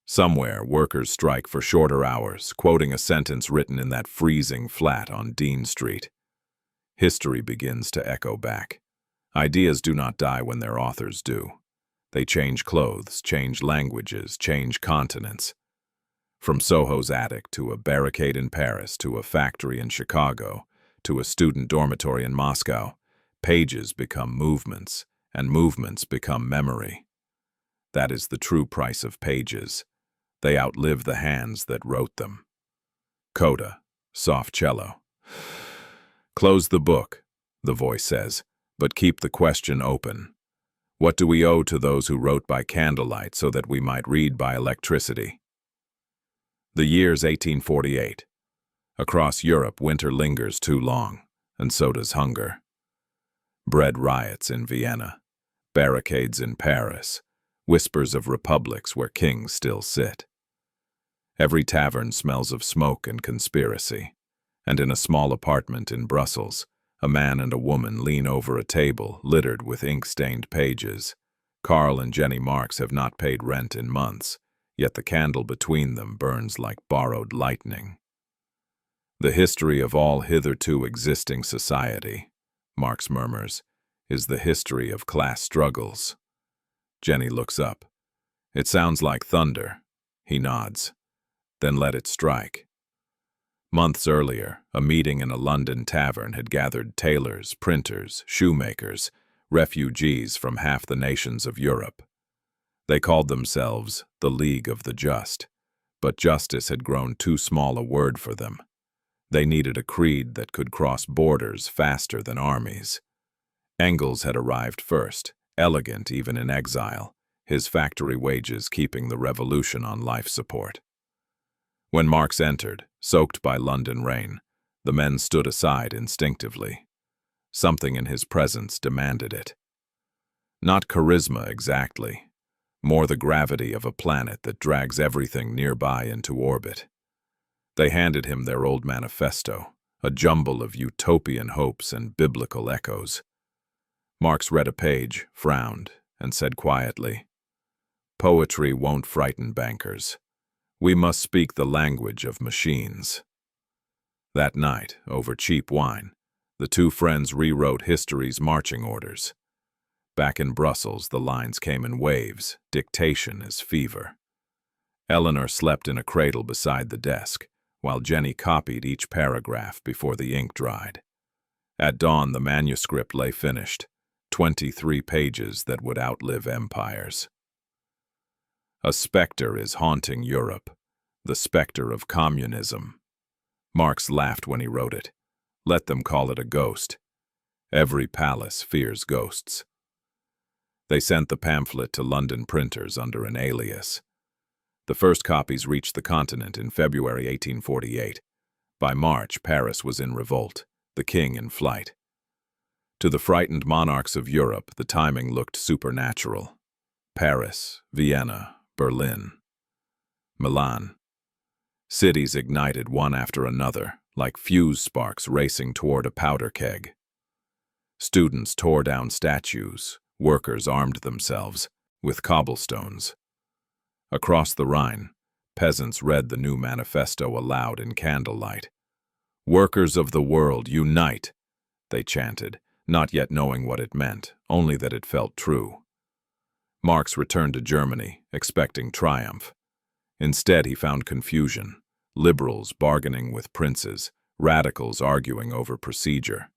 Somewhere, workers strike for shorter hours, quoting a sentence written in that freezing flat on Dean Street. History begins to echo back. Ideas do not die when their authors do. They change clothes, change languages, change continents. From Soho's attic to a barricade in Paris to a factory in Chicago to a student dormitory in Moscow, pages become movements, and movements become memory. That is the true price of pages. They outlive the hands that wrote them. Coda, soft cello. "Close the book," the voice says. but keep the question open. What do we owe to those who wrote by candlelight so that we might read by electricity? The year's 1848. Across Europe, winter lingers too long, and so does hunger. Bread riots in Vienna, barricades in Paris, whispers of republics where kings still sit. Every tavern smells of smoke and conspiracy, and in a small apartment in Brussels, a man and a woman lean over a table littered with ink-stained pages. Karl and Jenny Marx have not paid rent in months, yet the candle between them burns like borrowed lightning. The history of all hitherto existing society, Marx murmurs, is the history of class struggles. Jenny looks up. It sounds like thunder. He nods. Then let it strike. Months earlier, a meeting in a London tavern had gathered tailors, printers, shoemakers, refugees from half the nations of Europe. They called themselves the League of the Just, but justice had grown too small a word for them. They needed a creed that could cross borders faster than armies. Engels had arrived first, elegant even in exile, his factory wages keeping the revolution on life support. When Marx entered, soaked by London rain, the men stood aside instinctively. Something in his presence demanded it. Not charisma exactly, more the gravity of a planet that drags everything nearby into orbit. They handed him their old manifesto, a jumble of utopian hopes and biblical echoes. Marx read a page, frowned, and said quietly, "Poetry won't frighten bankers. We must speak the language of machines." That night, over cheap wine, the two friends rewrote history's marching orders. Back in Brussels, the lines came in waves, dictation as fever. Eleanor slept in a cradle beside the desk, while Jenny copied each paragraph before the ink dried. At dawn, the manuscript lay finished, 23 pages that would outlive empires. A specter is haunting Europe, the specter of communism. Marx laughed when he wrote it. Let them call it a ghost. Every palace fears ghosts. They sent the pamphlet to London printers under an alias. The first copies reached the continent in February 1848. By March, Paris was in revolt, the king in flight. To the frightened monarchs of Europe, the timing looked supernatural. Paris, Vienna, Berlin, Milan. Cities ignited one after another, like fuse sparks racing toward a powder keg. Students tore down statues, workers armed themselves with cobblestones. Across the Rhine, peasants read the new manifesto aloud in candlelight. "Workers of the world, unite!" they chanted, not yet knowing what it meant, only that it felt true. Marx returned to Germany, expecting triumph. Instead, he found confusion, liberals bargaining with princes, radicals arguing over procedure.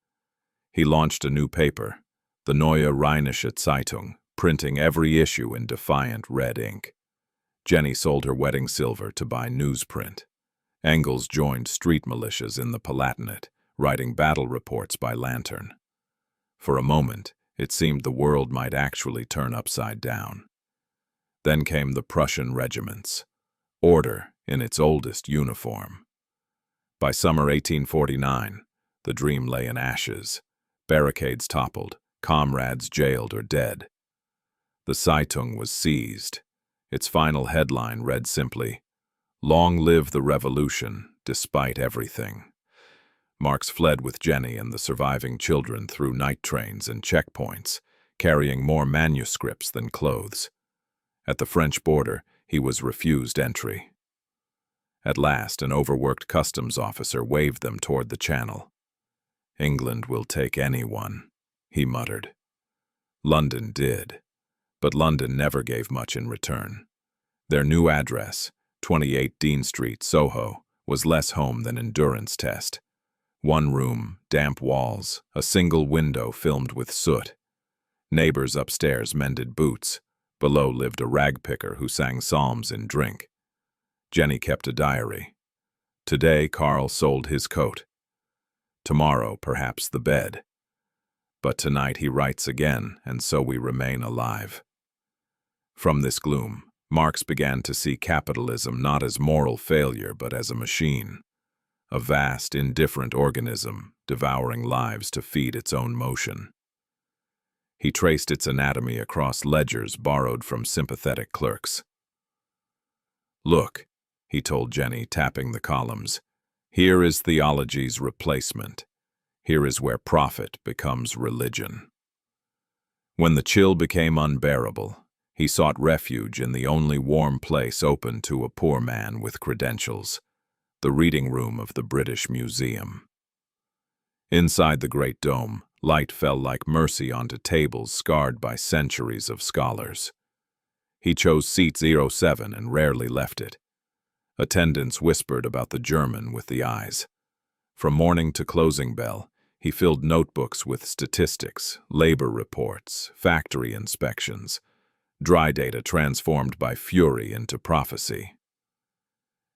He launched a new paper, the Neue Rheinische Zeitung, printing every issue in defiant red ink. Jenny sold her wedding silver to buy newsprint. Engels joined street militias in the Palatinate, writing battle reports by lantern. For a moment, it seemed the world might actually turn upside down. Then came the Prussian regiments, order in its oldest uniform. By summer 1849, the dream lay in ashes, barricades toppled, comrades jailed or dead. The Zeitung was seized. Its final headline read simply, "Long live the revolution, despite everything." Marx fled with Jenny and the surviving children through night trains and checkpoints, carrying more manuscripts than clothes. At the French border, he was refused entry. At last, an overworked customs officer waved them toward the Channel. "England will take anyone," he muttered. London did, but London never gave much in return. Their new address, 28 Dean Street, Soho, was less home than endurance test. One room, damp walls, a single window filmed with soot. Neighbors upstairs mended boots. Below lived a rag picker who sang psalms in drink. Jenny kept a diary. Today, Karl sold his coat. Tomorrow, perhaps the bed. But tonight he writes again, and so we remain alive. From this gloom, Marx began to see capitalism not as moral failure but as a machine, a vast, indifferent organism devouring lives to feed its own motion. He traced its anatomy across ledgers borrowed from sympathetic clerks. "Look," he told Jenny, tapping the columns, "here is theology's replacement. Here is where profit becomes religion." When the chill became unbearable, he sought refuge in the only warm place open to a poor man with credentials, the reading room of the British Museum. Inside the great dome, light fell like mercy onto tables scarred by centuries of scholars. He chose seat 07 and rarely left it. Attendants whispered about the German with the eyes. From morning to closing bell, he filled notebooks with statistics, labor reports, factory inspections, dry data transformed by fury into prophecy.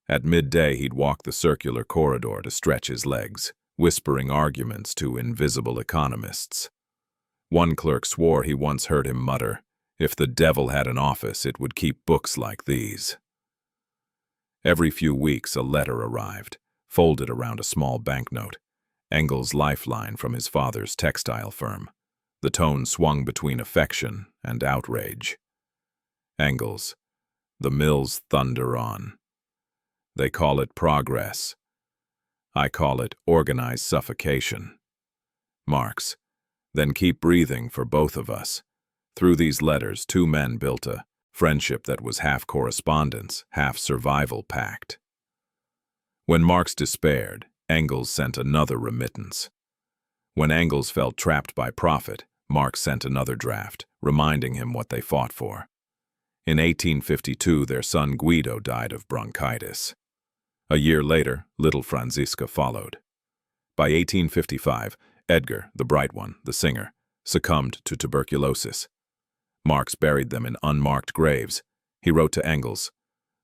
At midday, he'd walk the circular corridor to stretch his legs, whispering arguments to invisible economists. One clerk swore he once heard him mutter, "If the devil had an office, it would keep books like these." Every few weeks, a letter arrived, folded around a small banknote, Engels' lifeline from his father's textile firm. The tone swung between affection and outrage. Engels, "The mills thunder on. They call it progress. I call it organized suffocation. Marx, then keep breathing for both of us." Through these letters, two men built a friendship that was half correspondence, half survival pact. When Marx despaired, Engels sent another remittance. When Engels felt trapped by profit, Marx sent another draft, reminding him what they fought for. In 1852, their son Guido died of bronchitis. A year later, little Franziska followed. By 1855, Edgar, the bright one, the singer, succumbed to tuberculosis. Marx buried them in unmarked graves. He wrote to Engels,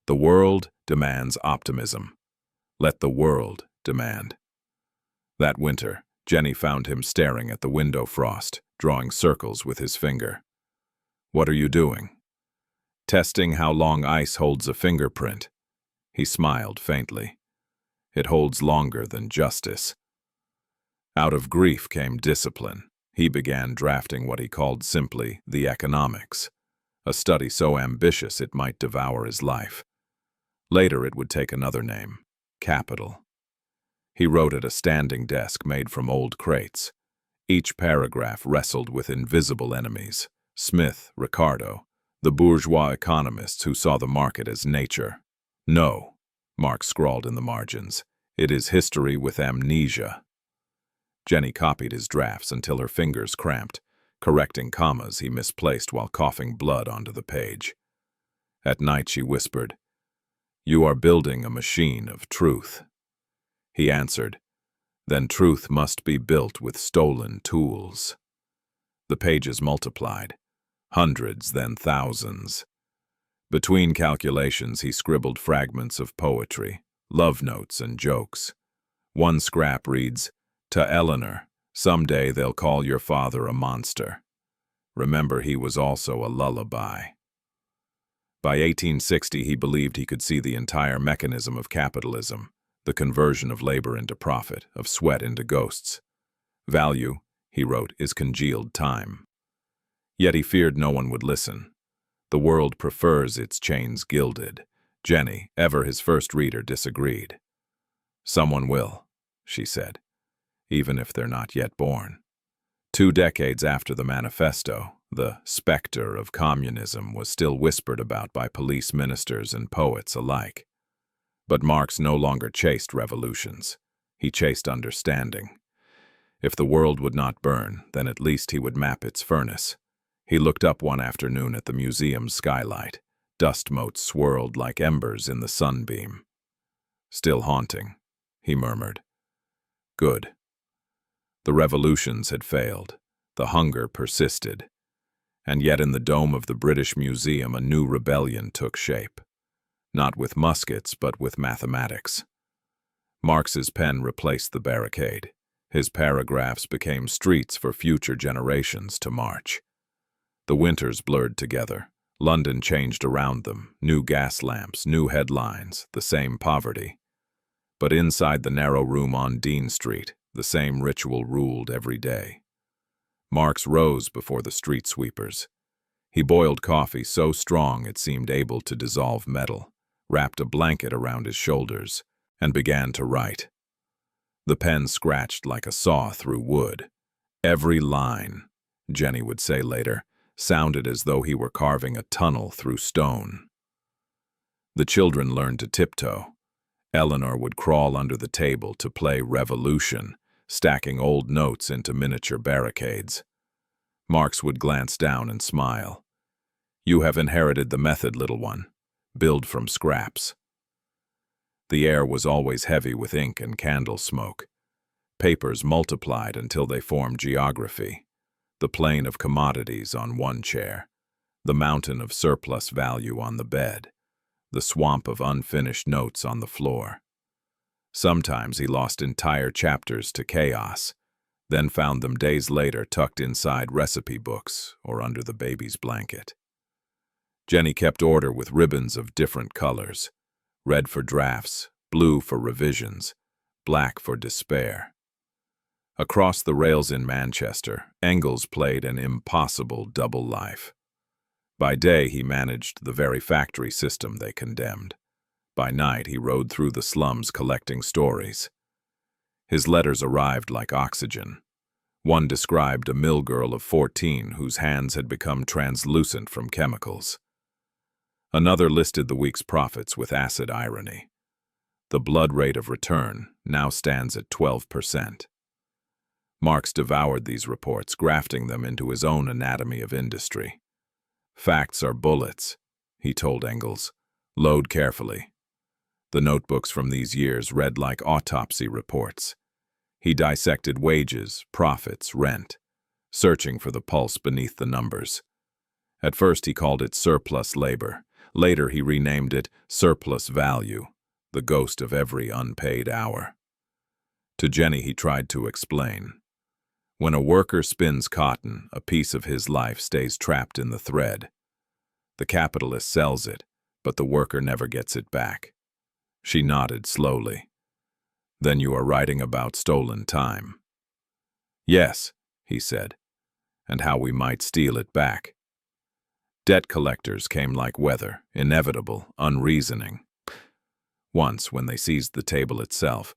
"The world demands optimism. Let the world demand." That winter, Jenny found him staring at the window frost, drawing circles with his finger. "What are you doing?" "Testing how long ice holds a fingerprint." He smiled faintly. "It holds longer than justice." Out of grief came discipline. He began drafting what he called simply the economics, a study so ambitious it might devour his life. Later it would take another name, Capital. He wrote at a standing desk made from old crates. Each paragraph wrestled with invisible enemies, Smith, Ricardo, the bourgeois economists who saw the market as nature. "No," Marx scrawled in the margins, "it is history with amnesia." Jenny copied his drafts until her fingers cramped, correcting commas he misplaced while coughing blood onto the page. At night she whispered, "You are building a machine of truth." He answered, "Then truth must be built with stolen tools." The pages multiplied, hundreds, then thousands. Between calculations, he scribbled fragments of poetry, love notes, and jokes. One scrap reads, "To Eleanor, someday they'll call your father a monster. Remember, he was also a lullaby." By 1860, he believed he could see the entire mechanism of capitalism, the conversion of labor into profit, of sweat into ghosts. "Value," he wrote, "is congealed time." Yet he feared no one would listen. The world prefers its chains gilded. Jenny, ever his first reader, disagreed. "Someone will," she said, "even if they're not yet born." 2 decades after the manifesto, the specter of communism was still whispered about by police ministers and poets alike. But Marx no longer chased revolutions. He chased understanding. If the world would not burn, then at least he would map its furnace. He looked up one afternoon at the museum's skylight. Dust motes swirled like embers in the sunbeam. "Still haunting," he murmured. Good. The revolutions had failed. The hunger persisted. And yet in the dome of the British Museum a new rebellion took shape. Not with muskets, but with mathematics. Marx's pen replaced the barricade. His paragraphs became streets for future generations to march. The winters blurred together. London changed around them, new gas lamps, new headlines, the same poverty. But inside the narrow room on Dean Street, the same ritual ruled every day. Marx rose before the street sweepers. He boiled coffee so strong it seemed able to dissolve metal, wrapped a blanket around his shoulders, and began to write. The pen scratched like a saw through wood. Every line, Jenny would say later, sounded as though he were carving a tunnel through stone. The children learned to tiptoe. Eleanor would crawl under the table to play Revolution, stacking old notes into miniature barricades. Marx would glance down and smile. "You have inherited the method, little one. Build from scraps." The air was always heavy with ink and candle smoke. Papers multiplied until they formed geography. The plane of commodities on one chair, the mountain of surplus value on the bed, the swamp of unfinished notes on the floor. Sometimes he lost entire chapters to chaos, then found them days later tucked inside recipe books or under the baby's blanket. Jenny kept order with ribbons of different colors, red for drafts, blue for revisions, black for despair. Across the rails in Manchester, Engels played an impossible double life. By day he managed the very factory system they condemned. By night he rode through the slums collecting stories. His letters arrived like oxygen. One described a mill girl of 14 whose hands had become translucent from chemicals. Another listed the week's profits with acid irony. The blood rate of return now stands at 12%. Marx devoured these reports, grafting them into his own anatomy of industry. "Facts are bullets," he told Engels. "Load carefully." The notebooks from these years read like autopsy reports. He dissected wages, profits, rent, searching for the pulse beneath the numbers. At first he called it surplus labor. Later he renamed it surplus value, the ghost of every unpaid hour. To Jenny he tried to explain. When a worker spins cotton, a piece of his life stays trapped in the thread. The capitalist sells it, but the worker never gets it back. She nodded slowly. "Then you are writing about stolen time." "Yes," he said, "and how we might steal it back." Debt collectors came like weather, inevitable, unreasoning. Once, when they seized the table itself,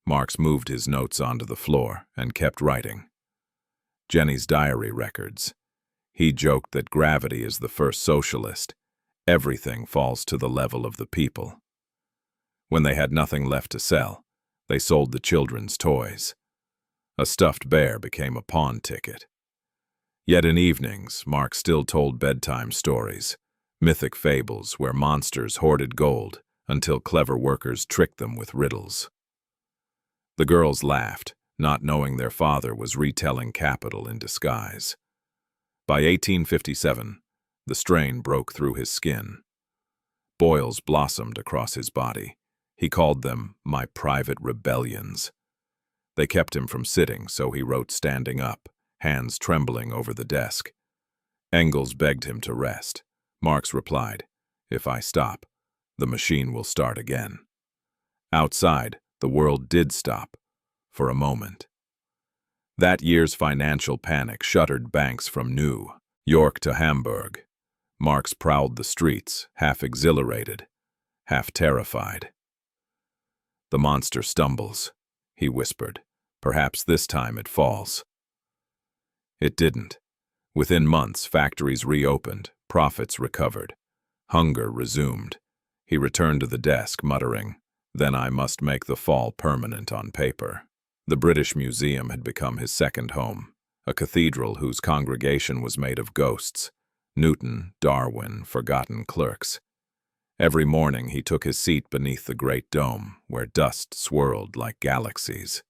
Marx moved his notes onto the floor and kept writing. Jenny's diary records. He joked that gravity is the first socialist. Everything falls to the level of the people. When they had nothing left to sell, they sold the children's toys. A stuffed bear became a pawn ticket. Yet in evenings, Marx still told bedtime stories, mythic fables where monsters hoarded gold until clever workers tricked them with riddles. The girls laughed, not knowing their father was retelling capital in disguise. By 1857, the strain broke through his skin. Boils blossomed across his body. He called them "my private rebellions." They kept him from sitting, so he wrote standing up, hands trembling over the desk. Engels begged him to rest. Marx replied, "If I stop, the machine will start again." Outside, the world did stop, for a moment. That year's financial panic shuttered banks from New York to Hamburg. Marx prowled the streets, half exhilarated, half terrified. "The monster stumbles," he whispered. "Perhaps this time it falls." It didn't. Within months, factories reopened, profits recovered. Hunger resumed. He returned to the desk, muttering, "Then I must make the fall permanent on paper." The British Museum had become his second home, a cathedral whose congregation was made of ghosts, Newton, Darwin, forgotten clerks. Every morning he took his seat beneath the great dome, where dust swirled like galaxies.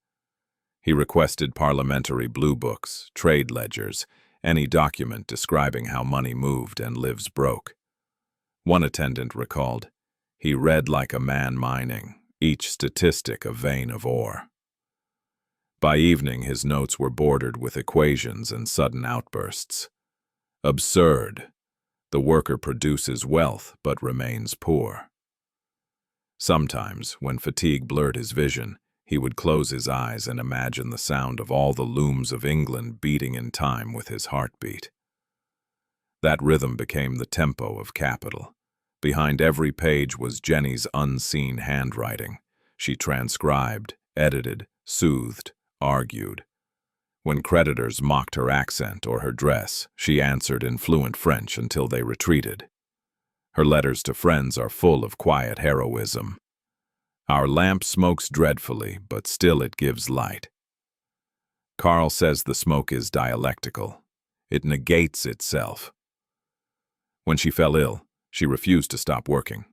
He requested parliamentary blue books, trade ledgers, any document describing how money moved and lives broke. One attendant recalled, "He read like a man mining, each statistic a vein of ore." By evening, his notes were bordered with equations and sudden outbursts. Absurd. The worker produces wealth but remains poor. Sometimes, when fatigue blurred his vision, he would close his eyes and imagine the sound of all the looms of England beating in time with his heartbeat. That rhythm became the tempo of capital. Behind every page was Jenny's unseen handwriting. She transcribed, edited, soothed, argued. When creditors mocked her accent or her dress, she answered in fluent French until they retreated. Her letters to friends are full of quiet heroism. Our lamp smokes dreadfully, but still it gives light. Karl says the smoke is dialectical. It negates itself. When she fell ill, she refused to stop working.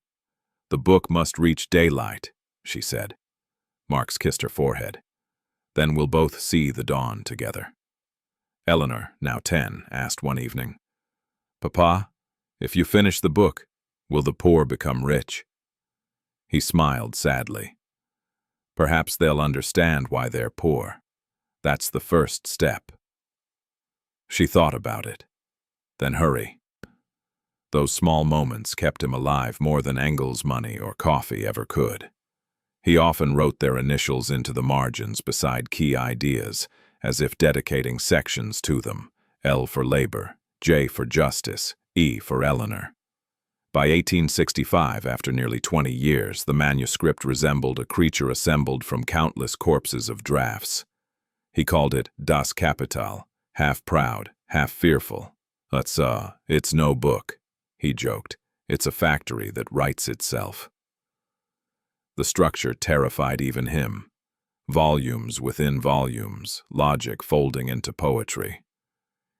"The book must reach daylight," she said. Marx kissed her forehead. "Then we'll both see the dawn together." Eleanor, now 10, asked one evening, "Papa, if you finish the book, will the poor become rich?" He smiled sadly. "Perhaps they'll understand why they're poor. That's the first step." She thought about it. Then hurry. Those small moments kept him alive more than Engels' money or coffee ever could. He often wrote their initials into the margins beside key ideas, as if dedicating sections to them: L for labor, J for justice, E for Eleanor. By 1865, after nearly 20 years, the manuscript resembled a creature assembled from countless corpses of drafts. He called it Das Kapital, half proud, half fearful. It's no book," he joked. "It's a factory that writes itself." The structure terrified even him. Volumes within volumes, logic folding into poetry.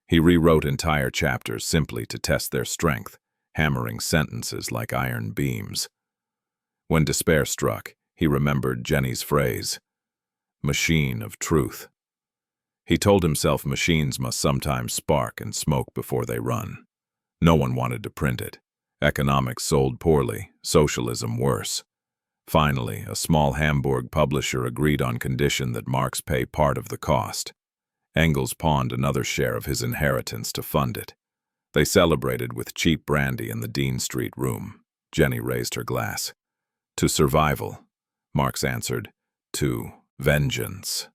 He rewrote entire chapters simply to test their strength, hammering sentences like iron beams. When despair struck, he remembered Jenny's phrase, "machine of truth." He told himself machines must sometimes spark and smoke before they run. No one wanted to print it. Economics sold poorly, socialism worse. Finally, a small Hamburg publisher agreed on condition that Marx pay part of the cost. Engels pawned another share of his inheritance to fund it. They celebrated with cheap brandy in the Dean Street room. Jenny raised her glass. "To survival," Marx answered. "To vengeance."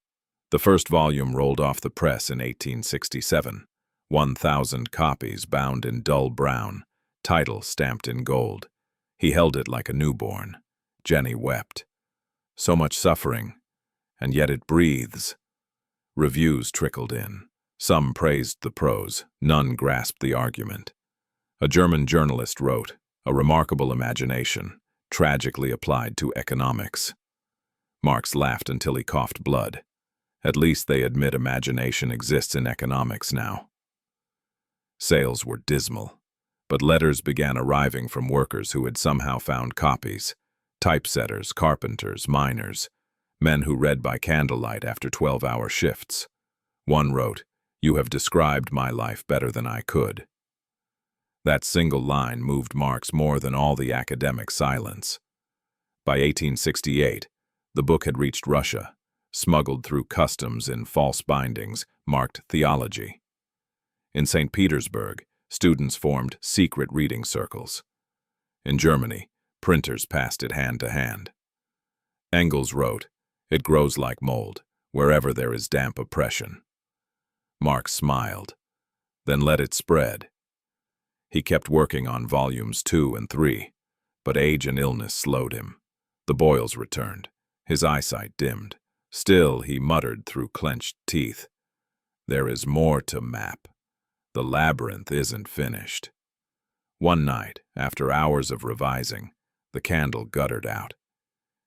The first volume rolled off the press in 1867. 1,000 copies bound in dull brown, title stamped in gold. He held it like a newborn. Jenny wept. So much suffering, and yet it breathes. Reviews trickled in. Some praised the prose, none grasped the argument. A German journalist wrote, "A remarkable imagination, tragically applied to economics." Marx laughed until he coughed blood. At least they admit imagination exists in economics now. Sales were dismal, but letters began arriving from workers who had somehow found copies. Typesetters, carpenters, miners, men who read by candlelight after 12-hour shifts. One wrote, "You have described my life better than I could." That single line moved Marx more than all the academic silence. By 1868, the book had reached Russia, smuggled through customs in false bindings marked theology. In St. Petersburg, students formed secret reading circles. In Germany, printers passed it hand to hand. Engels wrote, "It grows like mold, wherever there is damp oppression." Marx smiled. "Then let it spread." He kept working on volumes 2 and 3, but age and illness slowed him. The boils returned. His eyesight dimmed. Still, he muttered through clenched teeth, "There is more to map. The labyrinth isn't finished." One night, after hours of revising, the candle guttered out.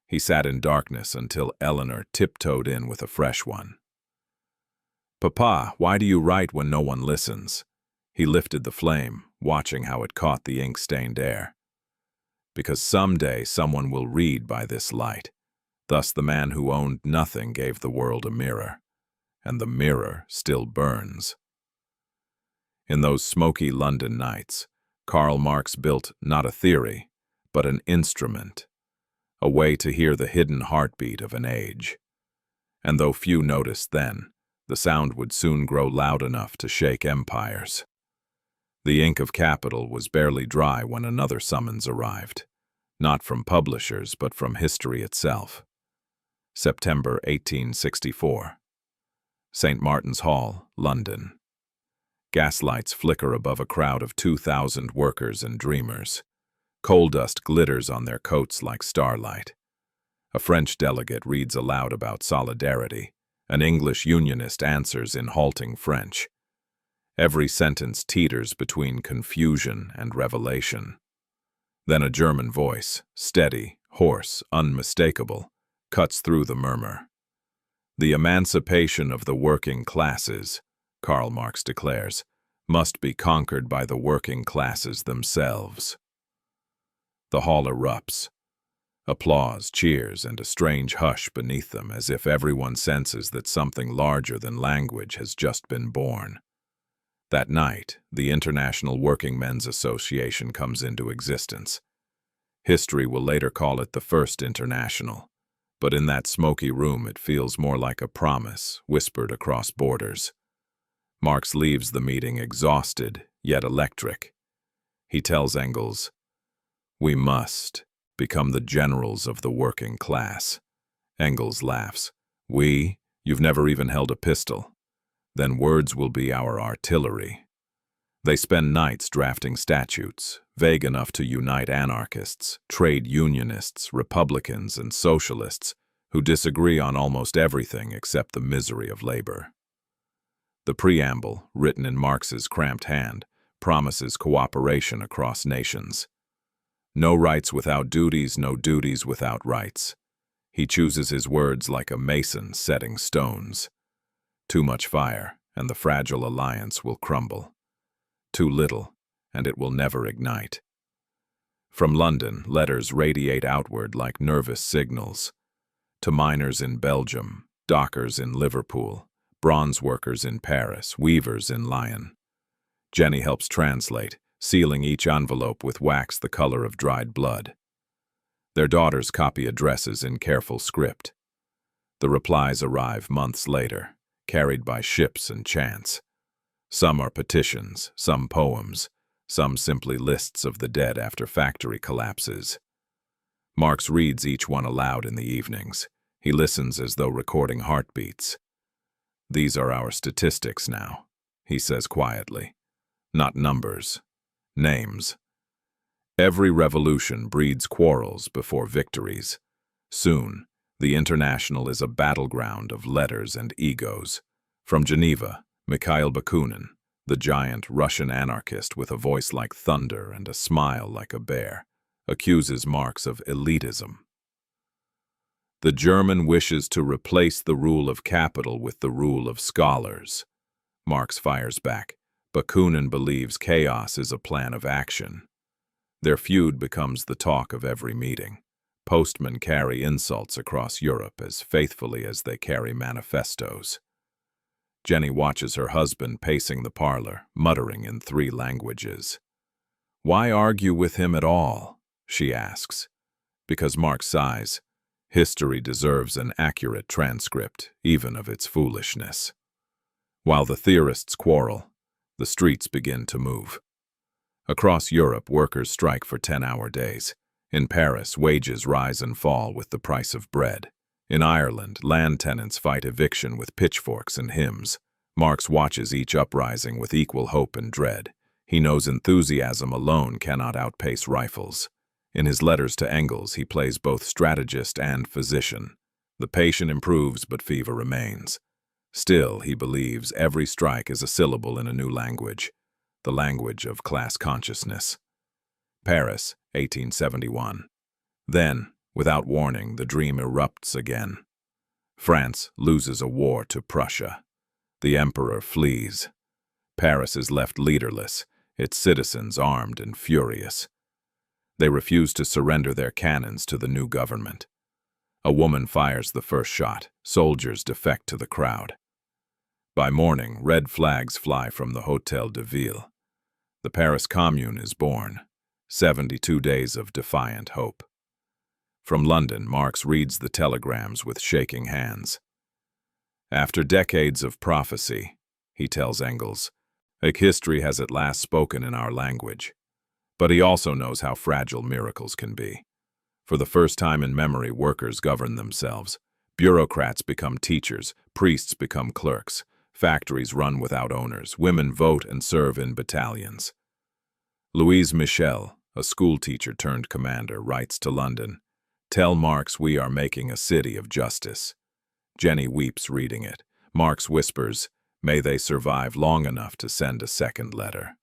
He sat in darkness until Eleanor tiptoed in with a fresh one. "Papa, why do you write when no one listens?" He lifted the flame, watching how it caught the ink-stained air. "Because someday someone will read by this light. Thus the man who owned nothing gave the world a mirror, and the mirror still burns." In those smoky London nights, Karl Marx built not a theory, but an instrument, a way to hear the hidden heartbeat of an age. And though few noticed then, the sound would soon grow loud enough to shake empires. The ink of capital was barely dry when another summons arrived, not from publishers but from history itself. September 1864. St. Martin's Hall, London. Gaslights flicker above a crowd of 2,000 workers and dreamers. Coal dust glitters on their coats like starlight. A French delegate reads aloud about solidarity. An English unionist answers in halting French. Every sentence teeters between confusion and revelation. Then a German voice, steady, hoarse, unmistakable, cuts through the murmur. The emancipation of the working classes, Karl Marx declares, must be conquered by the working classes themselves. The hall erupts. Applause, cheers, and a strange hush beneath them, as if everyone senses that something larger than language has just been born. That night, the International Working Men's Association comes into existence. History will later call it the First International, but in that smoky room it feels more like a promise, whispered across borders. Marx leaves the meeting exhausted, yet electric. He tells Engels, "We must become the generals of the working class." Engels laughs. "We? You've never even held a pistol. Then words will be our artillery." They spend nights drafting statutes, vague enough to unite anarchists, trade unionists, Republicans, and socialists who disagree on almost everything except the misery of labor. The preamble, written in Marx's cramped hand, promises cooperation across nations. No rights without duties, no duties without rights. He chooses his words like a mason setting stones. Too much fire, and the fragile alliance will crumble. Too little, and it will never ignite. From London, letters radiate outward like nervous signals. To miners in Belgium, dockers in Liverpool, bronze workers in Paris, weavers in Lyon. Jenny helps translate, sealing each envelope with wax the color of dried blood. Their daughters copy addresses in careful script. The replies arrive months later, carried by ships and chance. Some are petitions, some poems, some simply lists of the dead after factory collapses. Marx reads each one aloud in the evenings. He listens as though recording heartbeats. "These are our statistics now," he says quietly. "Not numbers, names. Every revolution breeds quarrels before victories. Soon, the International is a battleground of letters and egos. From Geneva, Mikhail Bakunin, the giant Russian anarchist with a voice like thunder and a smile like a bear, accuses Marx of elitism. The German wishes to replace the rule of capital with the rule of scholars. Marx fires back. Bakunin believes chaos is a plan of action. Their feud becomes the talk of every meeting. Postmen carry insults across Europe as faithfully as they carry manifestos. Jenny watches her husband pacing the parlor, muttering in 3 languages. "Why argue with him at all?" she asks. Because Marx sighs. History deserves an accurate transcript, even of its foolishness. While the theorists quarrel, the streets begin to move. Across Europe, workers strike for 10-hour days. In Paris, wages rise and fall with the price of bread. In Ireland, land tenants fight eviction with pitchforks and hymns. Marx watches each uprising with equal hope and dread. He knows enthusiasm alone cannot outpace rifles. In his letters to Engels, he plays both strategist and physician. The patient improves, but fever remains. Still, he believes every strike is a syllable in a new language, the language of class consciousness. Paris, 1871. Then, without warning, the dream erupts again. France loses a war to Prussia. The emperor flees. Paris is left leaderless, its citizens armed and furious. They refuse to surrender their cannons to the new government. A woman fires the first shot. Soldiers defect to the crowd. By morning, red flags fly from the Hôtel de Ville. The Paris Commune is born. 72 days of defiant hope. From London, Marx reads the telegrams with shaking hands. After decades of prophecy, he tells Engels, history has at last spoken in our language. But he also knows how fragile miracles can be. For the first time in memory, workers govern themselves. Bureaucrats become teachers, priests become clerks, factories run without owners, women vote and serve in battalions. Louise Michel, a schoolteacher turned commander, writes to London, "Tell Marx we are making a city of justice." Jenny weeps reading it. Marx whispers, "May they survive long enough to send a second letter."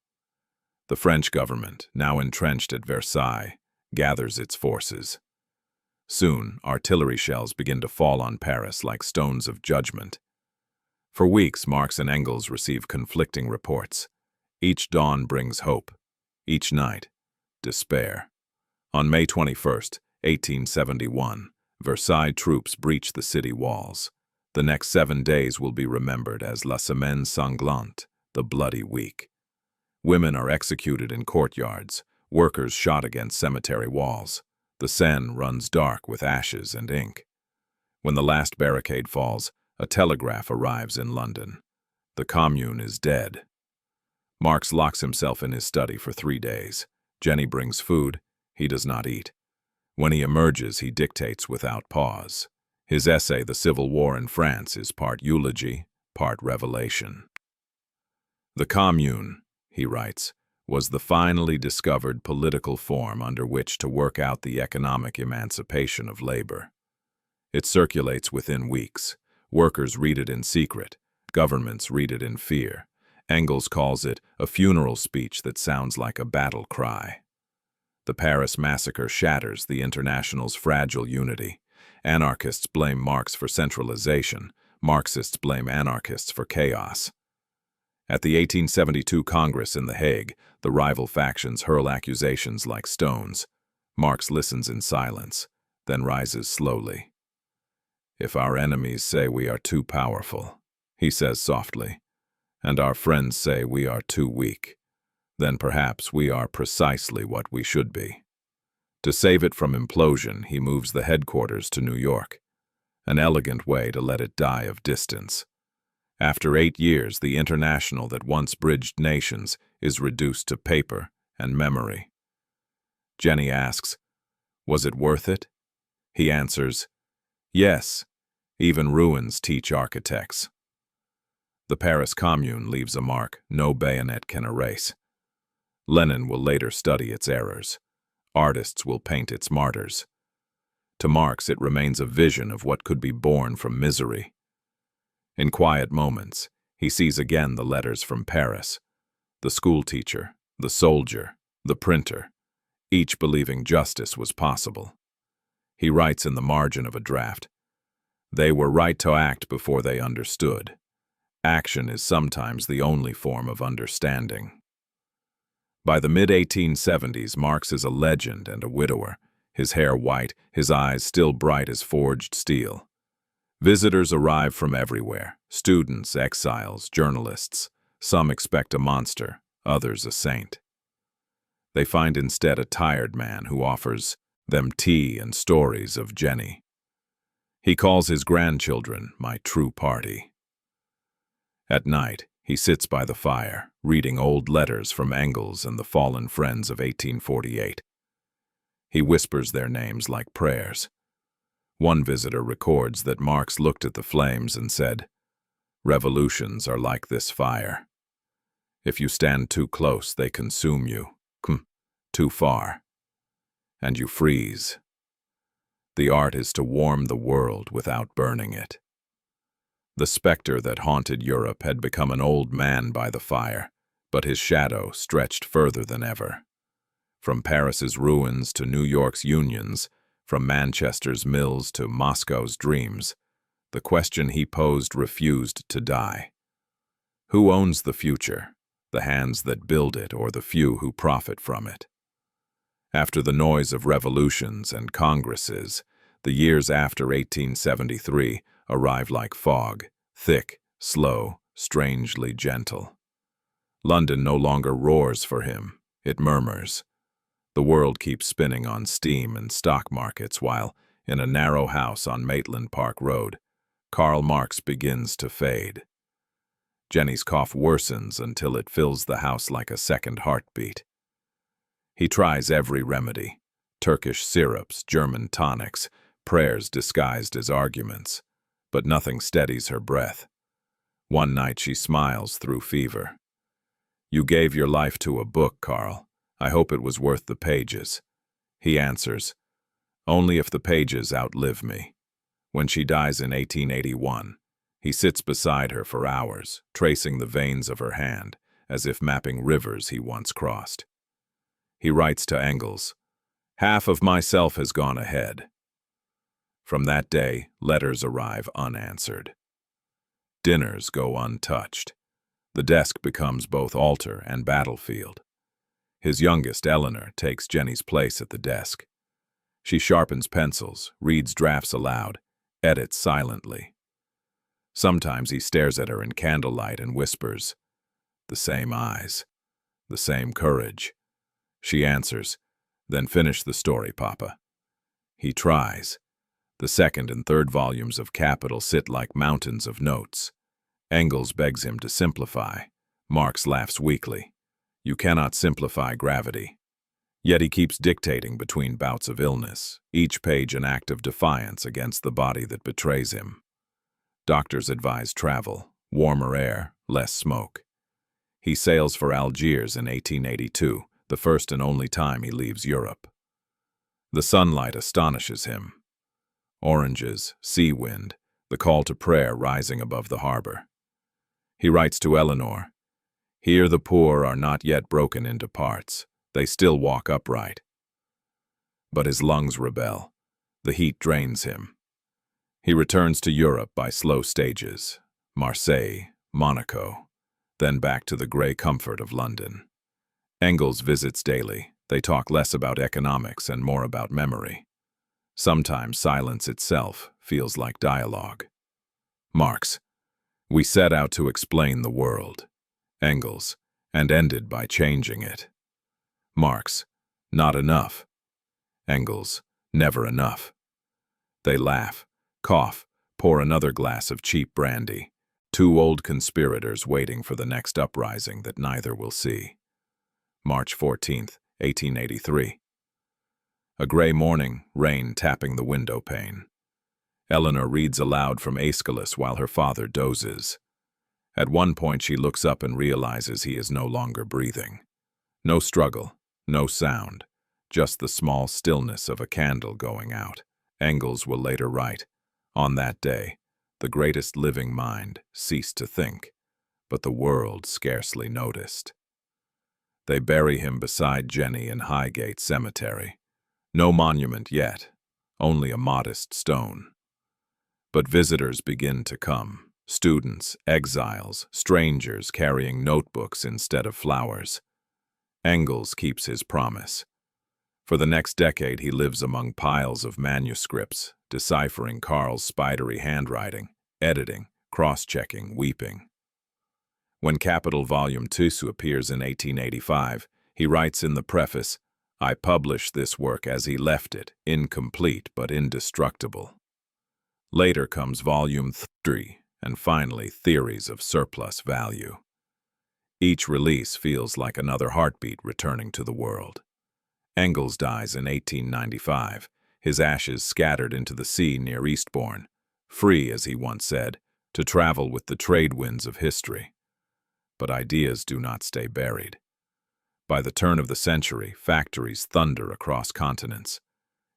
The French government, now entrenched at Versailles, gathers its forces. Soon, artillery shells begin to fall on Paris like stones of judgment. For weeks, Marx and Engels receive conflicting reports. Each dawn brings hope. Each night, despair. On May 21, 1871, Versailles troops breach the city walls. The next 7 days will be remembered as La Semaine Sanglante, the Bloody Week. Women are executed in courtyards, workers shot against cemetery walls. The Seine runs dark with ashes and ink. When the last barricade falls, a telegraph arrives in London. The Commune is dead. Marx locks himself in his study for 3 days. Jenny brings food. He does not eat. When he emerges, he dictates without pause. His essay, The Civil War in France, is part eulogy, part revelation. The Commune, he writes, was the finally discovered political form under which to work out the economic emancipation of labor. It circulates within weeks. Workers read it in secret. Governments read it in fear. Engels calls it a funeral speech that sounds like a battle cry. The Paris massacre shatters the International's fragile unity. Anarchists blame Marx for centralization. Marxists blame anarchists for chaos. At the 1872 Congress in The Hague, the rival factions hurl accusations like stones. Marx listens in silence, then rises slowly. "If our enemies say we are too powerful," he says softly, "and our friends say we are too weak, then perhaps we are precisely what we should be." To save it from implosion, he moves the headquarters to New York, an elegant way to let it die of distance. After 8 years, the International that once bridged nations is reduced to paper and memory. Jenny asks, "Was it worth it?" He answers, "Yes, even ruins teach architects." The Paris Commune leaves a mark no bayonet can erase. Lenin will later study its errors. Artists will paint its martyrs. To Marx, it remains a vision of what could be born from misery. In quiet moments, he sees again the letters from Paris, the schoolteacher, the soldier, the printer, each believing justice was possible. He writes in the margin of a draft, "They were right to act before they understood. Action is sometimes the only form of understanding." By the mid-1870s, Marx is a legend and a widower, his hair white, his eyes still bright as forged steel. Visitors arrive from everywhere, students, exiles, journalists. Some expect a monster, others a saint. They find instead a tired man who offers them tea and stories of Jenny. He calls his grandchildren my true party. At night, he sits by the fire, reading old letters from Engels and the fallen friends of 1848. He whispers their names like prayers. One visitor records that Marx looked at the flames and said, "Revolutions are like this fire. If you stand too close, they consume you. Too far. And you freeze. The art is to warm the world without burning it." The specter that haunted Europe had become an old man by the fire, but his shadow stretched further than ever. From Paris's ruins to New York's unions, from Manchester's mills to Moscow's dreams, the question he posed refused to die. Who owns the future, the hands that build it or the few who profit from it? After the noise of revolutions and congresses, the years after 1873 arrive like fog, thick, slow, strangely gentle. London no longer roars for him, it murmurs. The world keeps spinning on steam and stock markets while, in a narrow house on Maitland Park Road, Karl Marx begins to fade. Jenny's cough worsens until it fills the house like a second heartbeat. He tries every remedy: Turkish syrups, German tonics, prayers disguised as arguments, but nothing steadies her breath. One night she smiles through fever. "You gave your life to a book, Karl. I hope it was worth the pages." He answers, "Only if the pages outlive me." When she dies in 1881, he sits beside her for hours, tracing the veins of her hand, as if mapping rivers he once crossed. He writes to Engels, "Half of myself has gone ahead." From that day, letters arrive unanswered. Dinners go untouched. The desk becomes both altar and battlefield. His youngest, Eleanor, takes Jenny's place at the desk. She sharpens pencils, reads drafts aloud, edits silently. Sometimes he stares at her in candlelight and whispers, "The same eyes, the same courage." She answers, "Then finish the story, Papa." He tries. The second and third volumes of Capital sit like mountains of notes. Engels begs him to simplify. Marx laughs weakly. You cannot simplify gravity. Yet he keeps dictating between bouts of illness, each page an act of defiance against the body that betrays him. Doctors advise travel, warmer air, less smoke. He sails for Algiers in 1882, the first and only time he leaves Europe. The sunlight astonishes him. Oranges, sea wind, the call to prayer rising above the harbor. He writes to Eleanor, "Here the poor are not yet broken into parts. They still walk upright." But his lungs rebel. The heat drains him. He returns to Europe by slow stages, Marseille, Monaco, then back to the gray comfort of London. Engels visits daily. They talk less about economics and more about memory. Sometimes silence itself feels like dialogue. Marx, "We set out to explain the world." Engels, "And ended by changing it." Marx, "Not enough." Engels, "Never enough." They laugh, cough, pour another glass of cheap brandy. Two old conspirators waiting for the next uprising that neither will see. March 14th, 1883. A gray morning, rain tapping the window pane. Eleanor reads aloud from Aeschylus while her father dozes. At one point she looks up and realizes he is no longer breathing. No struggle, no sound, just the small stillness of a candle going out. Engels will later write, "On that day, the greatest living mind ceased to think, but the world scarcely noticed." They bury him beside Jenny in Highgate Cemetery. No monument yet, only a modest stone. But visitors begin to come. Students, exiles, strangers carrying notebooks instead of flowers. Engels keeps his promise. For the next decade he lives among piles of manuscripts, deciphering Karl's spidery handwriting, editing, cross-checking, weeping. When Capital Volume 2 appears in 1885, he writes in the preface, "I publish this work as he left it, incomplete but indestructible." Later comes Volume 3, and finally Theories of Surplus Value. Each release feels like another heartbeat returning to the world. Engels dies in 1895, his ashes scattered into the sea near Eastbourne, free, as he once said, to travel with the trade winds of history. But ideas do not stay buried. By the turn of the century, factories thunder across continents.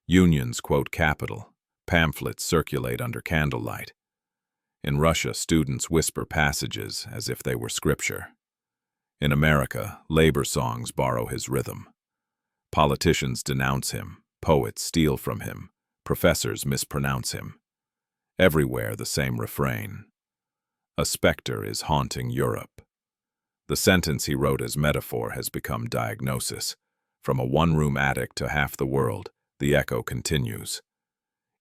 Unions quote capital. Pamphlets circulate under candlelight. In Russia, students whisper passages as if they were scripture. In America, labor songs borrow his rhythm. Politicians denounce him, poets steal from him, professors mispronounce him. Everywhere the same refrain. A specter is haunting Europe. The sentence he wrote as metaphor has become diagnosis. From a one-room attic to half the world, the echo continues.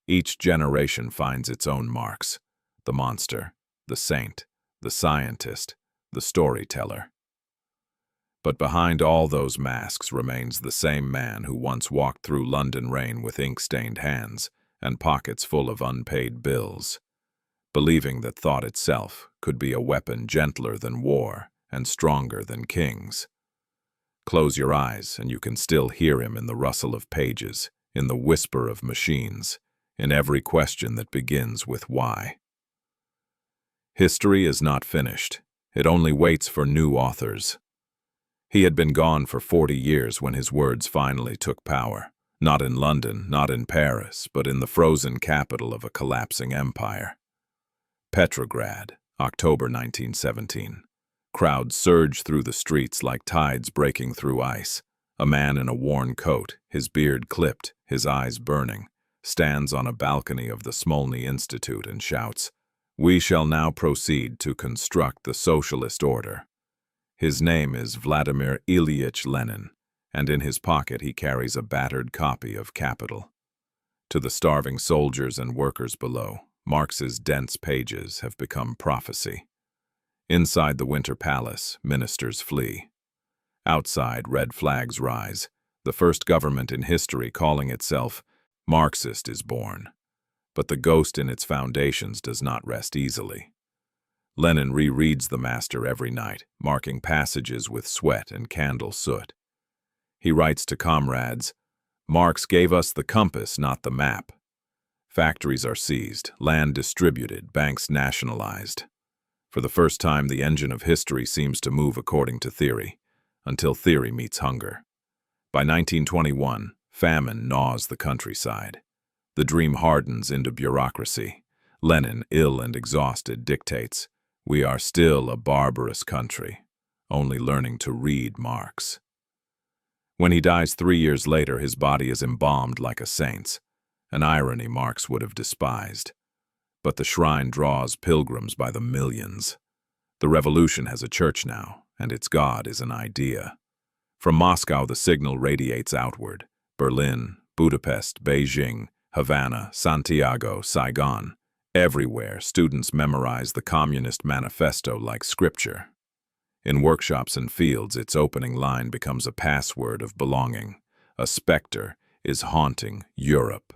Each generation finds its own Marx, the monster, the saint, the scientist, the storyteller. But behind all those masks remains the same man who once walked through London rain with ink-stained hands and pockets full of unpaid bills. believing that thought itself could be a weapon gentler than war and stronger than kings. Close your eyes and you can still hear him in the rustle of pages, in the whisper of machines, in every question that begins with why. History is not finished. It only waits for new authors. He had been gone for 40 years when his words finally took power, not in London, not in Paris, but in the frozen capital of a collapsing empire. Petrograd, October 1917. Crowds surge through the streets like tides breaking through ice. A man in a worn coat, his beard clipped, his eyes burning, stands on a balcony of the Smolny Institute and shouts, "We shall now proceed to construct the socialist order." His name is Vladimir Ilyich Lenin, and in his pocket he carries a battered copy of Capital. To the starving soldiers and workers below, Marx's dense pages have become prophecy. Inside the Winter Palace, ministers flee. Outside, red flags rise. The first government in history calling itself Marxist is born. But the ghost in its foundations does not rest easily. Lenin rereads the master every night, marking passages with sweat and candle soot. He writes to comrades, "Marx gave us the compass, not the map." Factories are seized, land distributed, banks nationalized. For the first time, the engine of history seems to move according to theory, until theory meets hunger. By 1921, famine gnaws the countryside. The dream hardens into bureaucracy. Lenin, ill and exhausted, dictates, "We are still a barbarous country, only learning to read Marx." When he dies 3 years later, his body is embalmed like a saint's, an irony Marx would have despised. But the shrine draws pilgrims by the millions. The revolution has a church now, and its God is an idea. From Moscow, the signal radiates outward. Berlin, Budapest, Beijing, Havana, Santiago, Saigon. Everywhere, students memorize the Communist Manifesto like scripture. In workshops and fields, its opening line becomes a password of belonging. A specter is haunting Europe.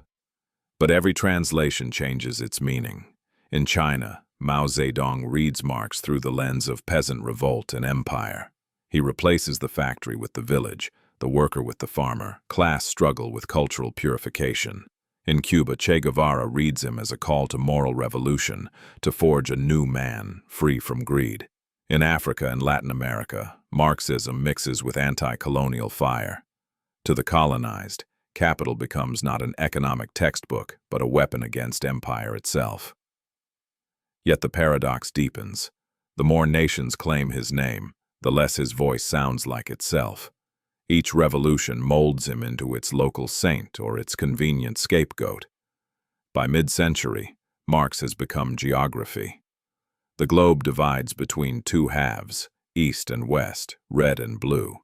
But every translation changes its meaning. In China, Mao Zedong reads Marx through the lens of peasant revolt and empire. He replaces the factory with the village, the worker with the farmer, class struggle with cultural purification. In Cuba, Che Guevara reads him as a call to moral revolution, to forge a new man, free from greed. In Africa and Latin America, Marxism mixes with anti-colonial fire. To the colonized, Capital becomes not an economic textbook, but a weapon against empire itself. Yet the paradox deepens. The more nations claim his name, the less his voice sounds like itself. Each revolution molds him into its local saint or its convenient scapegoat. By mid-century, Marx has become geography. The globe divides between two halves, east and west, red and blue.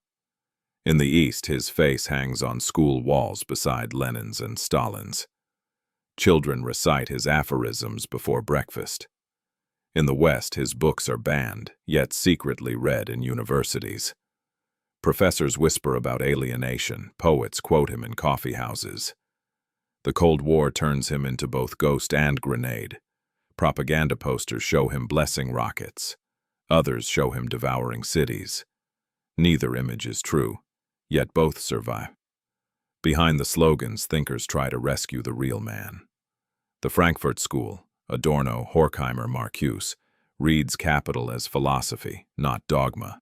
In the east, his face hangs on school walls beside Lenin's and Stalin's. Children recite his aphorisms before breakfast. In the west, his books are banned, yet secretly read in universities. Professors whisper about alienation, poets quote him in coffee houses. The Cold War turns him into both ghost and grenade. Propaganda posters show him blessing rockets. Others show him devouring cities. Neither image is true, yet both survive. Behind the slogans, thinkers try to rescue the real man. The Frankfurt School, Adorno, Horkheimer, Marcuse, reads Capital as philosophy, not dogma.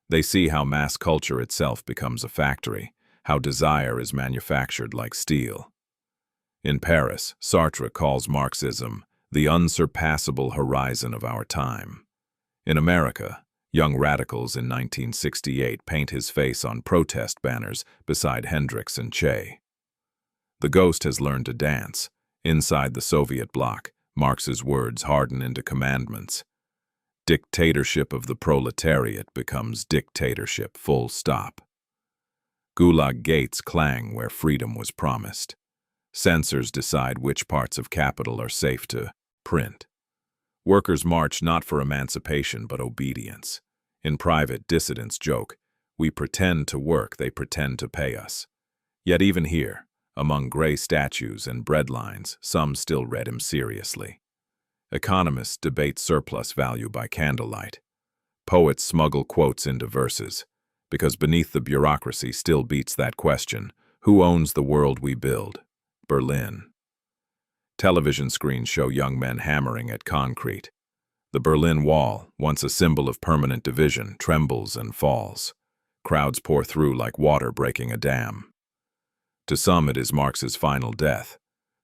They see how mass culture itself becomes a factory, how desire is manufactured like steel. In Paris, Sartre calls Marxism the unsurpassable horizon of our time. In America, young radicals in 1968 paint his face on protest banners beside Hendricks and Che. The ghost has learned to dance. Inside the Soviet bloc, Marx's words harden into commandments. Dictatorship of the proletariat becomes dictatorship, full stop. Gulag gates clang where freedom was promised. Censors decide which parts of Capital are safe to print. Workers march not for emancipation but obedience. In private, dissidents joke, "We pretend to work, they pretend to pay us." Yet even here, among gray statues and bread lines, some still read him seriously. Economists debate surplus value by candlelight. Poets smuggle quotes into verses, because beneath the bureaucracy still beats that question: who owns the world we build? Berlin. Television screens show young men hammering at concrete. The Berlin Wall, once a symbol of permanent division, trembles and falls. Crowds pour through like water breaking a dam. To some it is Marx's final death.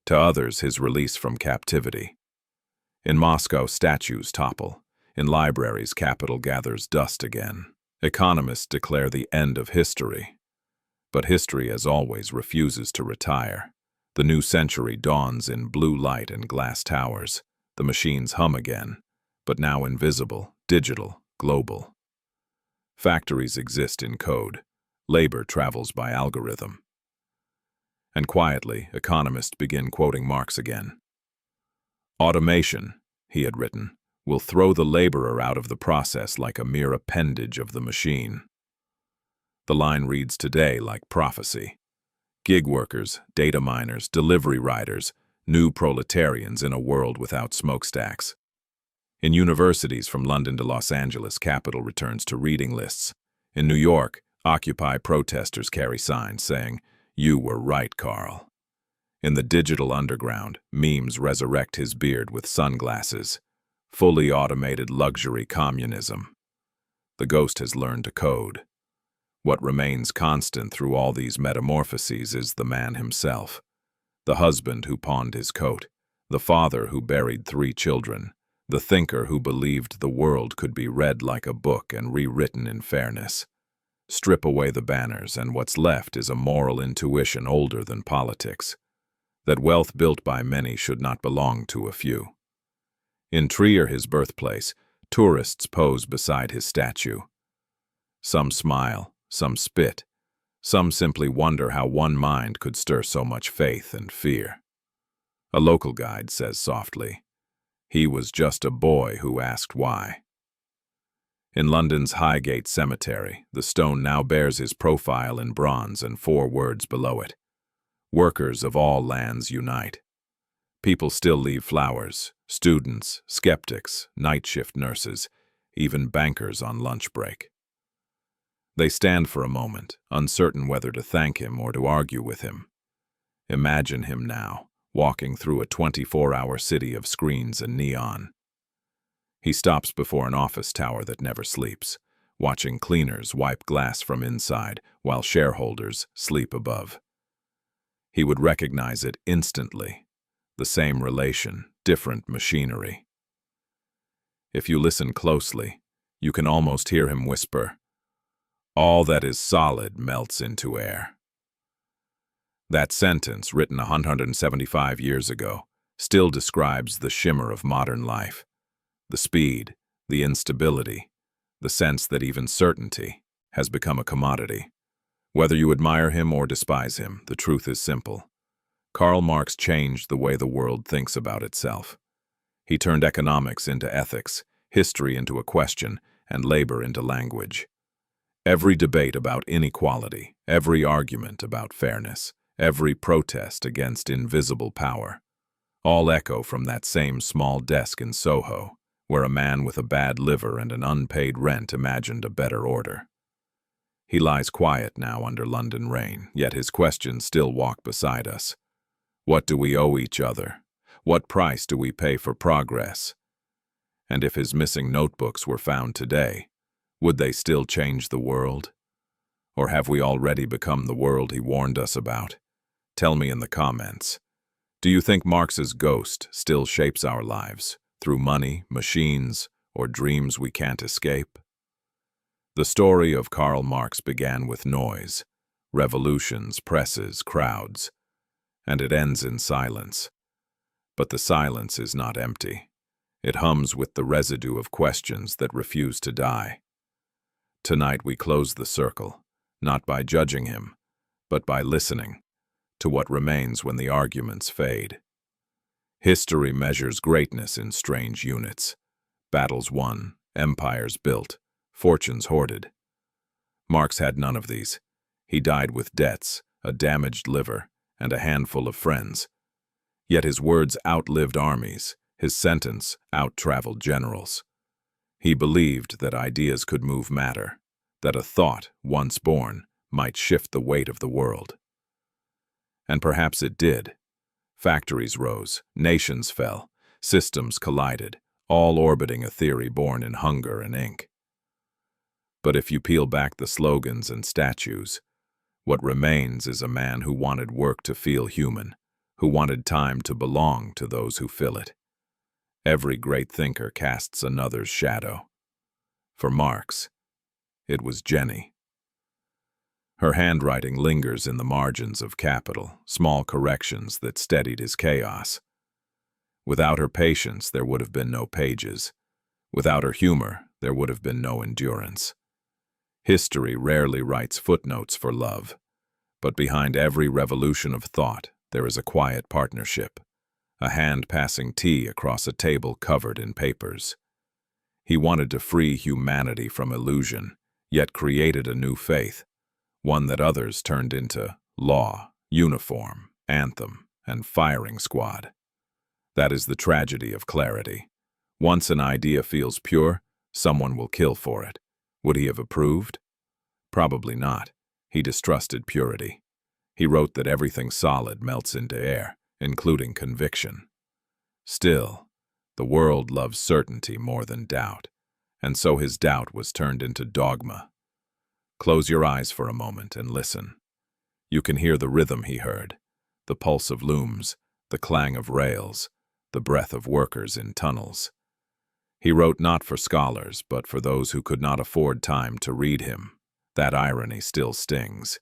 To others, his release from captivity. In Moscow, statues topple. In libraries, capital gathers dust again. Economists declare the end of history. But history, as always, refuses to retire. The new century dawns in blue light and glass towers. The machines hum again, but now invisible, digital, global. Factories exist in code. Labor travels by algorithm. And quietly, economists begin quoting Marx again. Automation, he had written, will throw the laborer out of the process like a mere appendage of the machine. The line reads today like prophecy. Gig workers, data miners, delivery riders, new proletarians in a world without smokestacks. In universities from London to Los Angeles, capital returns to reading lists. In New York, Occupy protesters carry signs saying, "You were right, Karl." In the digital underground, memes resurrect his beard with sunglasses. Fully automated luxury communism. The ghost has learned to code. What remains constant through all these metamorphoses is the man himself. The husband who pawned his coat. The father who buried 3 children. The thinker who believed the world could be read like a book and rewritten in fairness. Strip away the banners, and what's left is a moral intuition older than politics. That wealth built by many should not belong to a few. In Trier, his birthplace, tourists pose beside his statue. Some smile, some spit, some simply wonder how one mind could stir so much faith and fear. A local guide says softly, "He was just a boy who asked why." In London's Highgate Cemetery, the stone now bears his profile in bronze and 4 words below it. Workers of all lands unite. People still leave flowers, students, skeptics, night shift nurses, even bankers on lunch break. They stand for a moment, uncertain whether to thank him or to argue with him. Imagine him now, walking through a 24-hour city of screens and neon. He stops before an office tower that never sleeps, watching cleaners wipe glass from inside while shareholders sleep above. He would recognize it instantly. The same relation, different machinery. If you listen closely, you can almost hear him whisper, "All that is solid melts into air." That sentence, written 175 years ago, still describes the shimmer of modern life. The speed, the instability, the sense that even certainty has become a commodity. Whether you admire him or despise him, the truth is simple. Karl Marx changed the way the world thinks about itself. He turned economics into ethics, history into a question, and labor into language. Every debate about inequality, every argument about fairness, every protest against invisible power, all echo from that same small desk in Soho, where a man with a bad liver and an unpaid rent imagined a better order. He lies quiet now under London rain, yet his questions still walk beside us. What do we owe each other? What price do we pay for progress? And if his missing notebooks were found today, would they still change the world? Or have we already become the world he warned us about? Tell me in the comments. Do you think Marx's ghost still shapes our lives, through money, machines, or dreams we can't escape? The story of Karl Marx began with noise, revolutions, presses, crowds, and it ends in silence. But the silence is not empty. It hums with the residue of questions that refuse to die. Tonight we close the circle, not by judging him, but by listening to what remains when the arguments fade. History measures greatness in strange units. Battles won, empires built, fortunes hoarded. Marx had none of these. He died with debts, a damaged liver, and a handful of friends. Yet his words outlived armies, His sentence out-traveled generals. He believed that ideas could move matter, that a thought, once born, might shift the weight of the world. And perhaps it did. Factories rose, nations fell, systems collided, all orbiting a theory born in hunger and ink. But if you peel back the slogans and statues, what remains is a man who wanted work to feel human, who wanted time to belong to those who fill it. Every great thinker casts another's shadow. For Marx, it was Jenny. Her handwriting lingers in the margins of Capital, small corrections that steadied his chaos. Without her patience, there would have been no pages. Without her humor, there would have been no endurance. History rarely writes footnotes for love, but behind every revolution of thought, there is a quiet partnership, a hand passing tea across a table covered in papers. He wanted to free humanity from illusion, yet created a new faith, one that others turned into law, uniform, anthem, and firing squad. That is the tragedy of clarity. Once an idea feels pure, someone will kill for it. Would he have approved? Probably not. He distrusted purity. He wrote that everything solid melts into air, including conviction. Still, the world loves certainty more than doubt, and so his doubt was turned into dogma. Close your eyes for a moment and listen. You can hear the rhythm he heard, the pulse of looms, the clang of rails, the breath of workers in tunnels. He wrote not for scholars, but for those who could not afford time to read him. That irony still stings.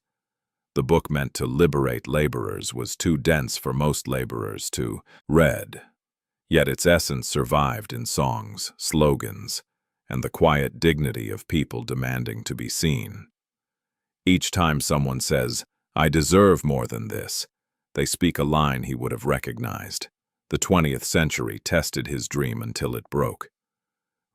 The book meant to liberate laborers was too dense for most laborers to read. Yet its essence survived in songs, slogans, and the quiet dignity of people demanding to be seen. Each time someone says, "I deserve more than this," they speak a line he would have recognized. The 20th century tested his dream until it broke.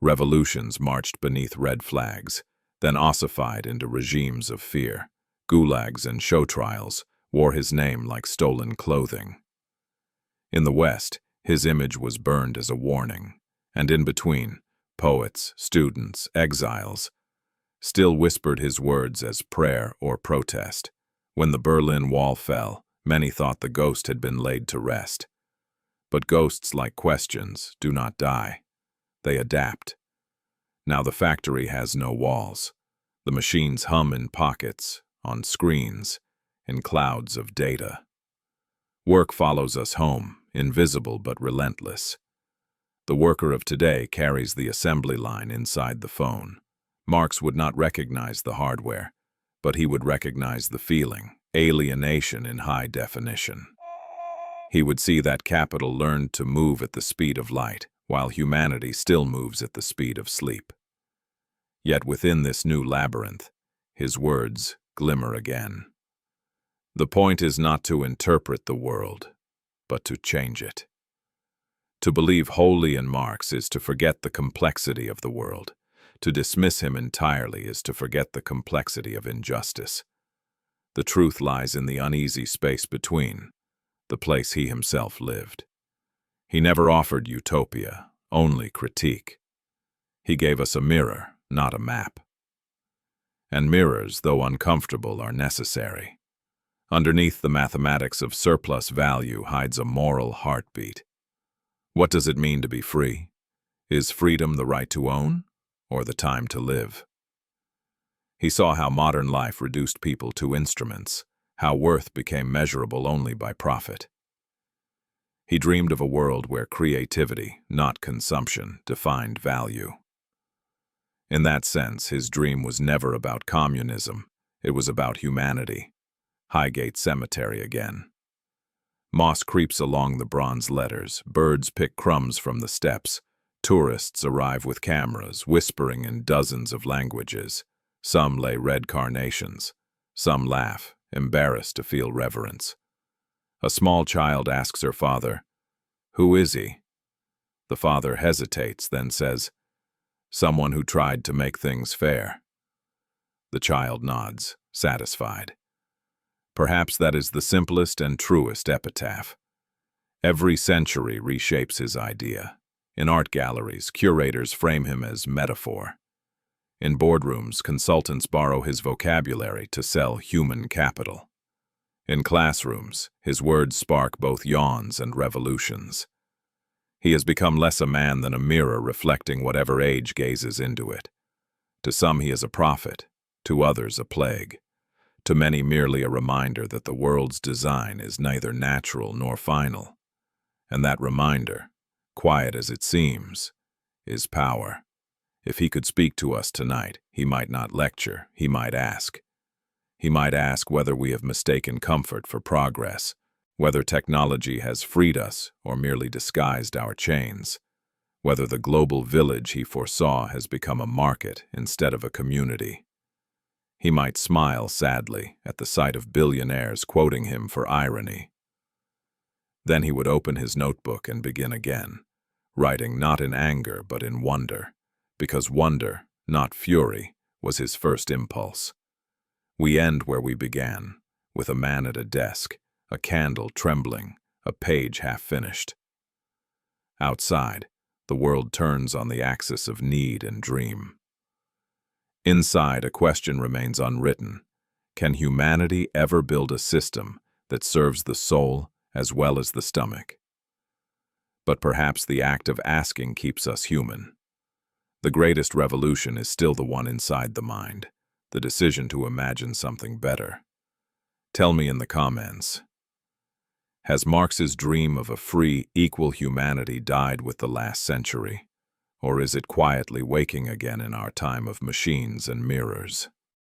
Revolutions marched beneath red flags, then ossified into regimes of fear. Gulags and show trials wore his name like stolen clothing. In the West, his image was burned as a warning, and in between, poets, students, exiles, still whispered his words as prayer or protest. When the Berlin Wall fell, many thought the ghost had been laid to rest. But ghosts, like questions, do not die. They adapt. Now the factory has no walls. The machines hum in pockets, on screens, in clouds of data. Work follows us home, invisible but relentless. The worker of today carries the assembly line inside the phone. Marx would not recognize the hardware, but he would recognize the feeling, alienation in high definition. He would see that capital learned to move at the speed of light, while humanity still moves at the speed of sleep. Yet within this new labyrinth, his words glimmer again. The point is not to interpret the world, but to change it. To believe wholly in Marx is to forget the complexity of the world. To dismiss him entirely is to forget the complexity of injustice. The truth lies in the uneasy space between, the place he himself lived. He never offered utopia, only critique. He gave us a mirror, not a map. And mirrors, though uncomfortable, are necessary. Underneath the mathematics of surplus value hides a moral heartbeat. What does it mean to be free? Is freedom the right to own, or the time to live? He saw how modern life reduced people to instruments, how worth became measurable only by profit. He dreamed of a world where creativity, not consumption, defined value. In that sense, his dream was never about communism. It was about humanity. Highgate Cemetery again. Moss creeps along the bronze letters, birds pick crumbs from the steps, tourists arrive with cameras, whispering in dozens of languages. Some lay red carnations, some laugh, embarrassed to feel reverence. A small child asks her father, "Who is he?" The father hesitates, then says, "Someone who tried to make things fair." The child nods, satisfied. Perhaps that is the simplest and truest epitaph. Every century reshapes his idea. In art galleries, curators frame him as metaphor. In boardrooms, consultants borrow his vocabulary to sell human capital. In classrooms, his words spark both yawns and revolutions. He has become less a man than a mirror reflecting whatever age gazes into it. To some he is a prophet, to others a plague, to many merely a reminder that the world's design is neither natural nor final. And that reminder, quiet as it seems, is power. If he could speak to us tonight, he might not lecture, he might ask. He might ask whether we have mistaken comfort for progress, whether technology has freed us or merely disguised our chains, whether the global village he foresaw has become a market instead of a community. He might smile sadly at the sight of billionaires quoting him for irony. Then he would open his notebook and begin again, writing not in anger but in wonder, because wonder, not fury, was his first impulse. We end where we began, with a man at a desk, a candle trembling, a page half finished. Outside, the world turns on the axis of need and dream. Inside, a question remains unwritten. Can humanity ever build a system that serves the soul as well as the stomach? But perhaps the act of asking keeps us human. The greatest revolution is still the one inside the mind, the decision to imagine something better. Tell me in the comments. Has Marx's dream of a free, equal humanity died with the last century? Or is it quietly waking again in our time of machines and mirrors?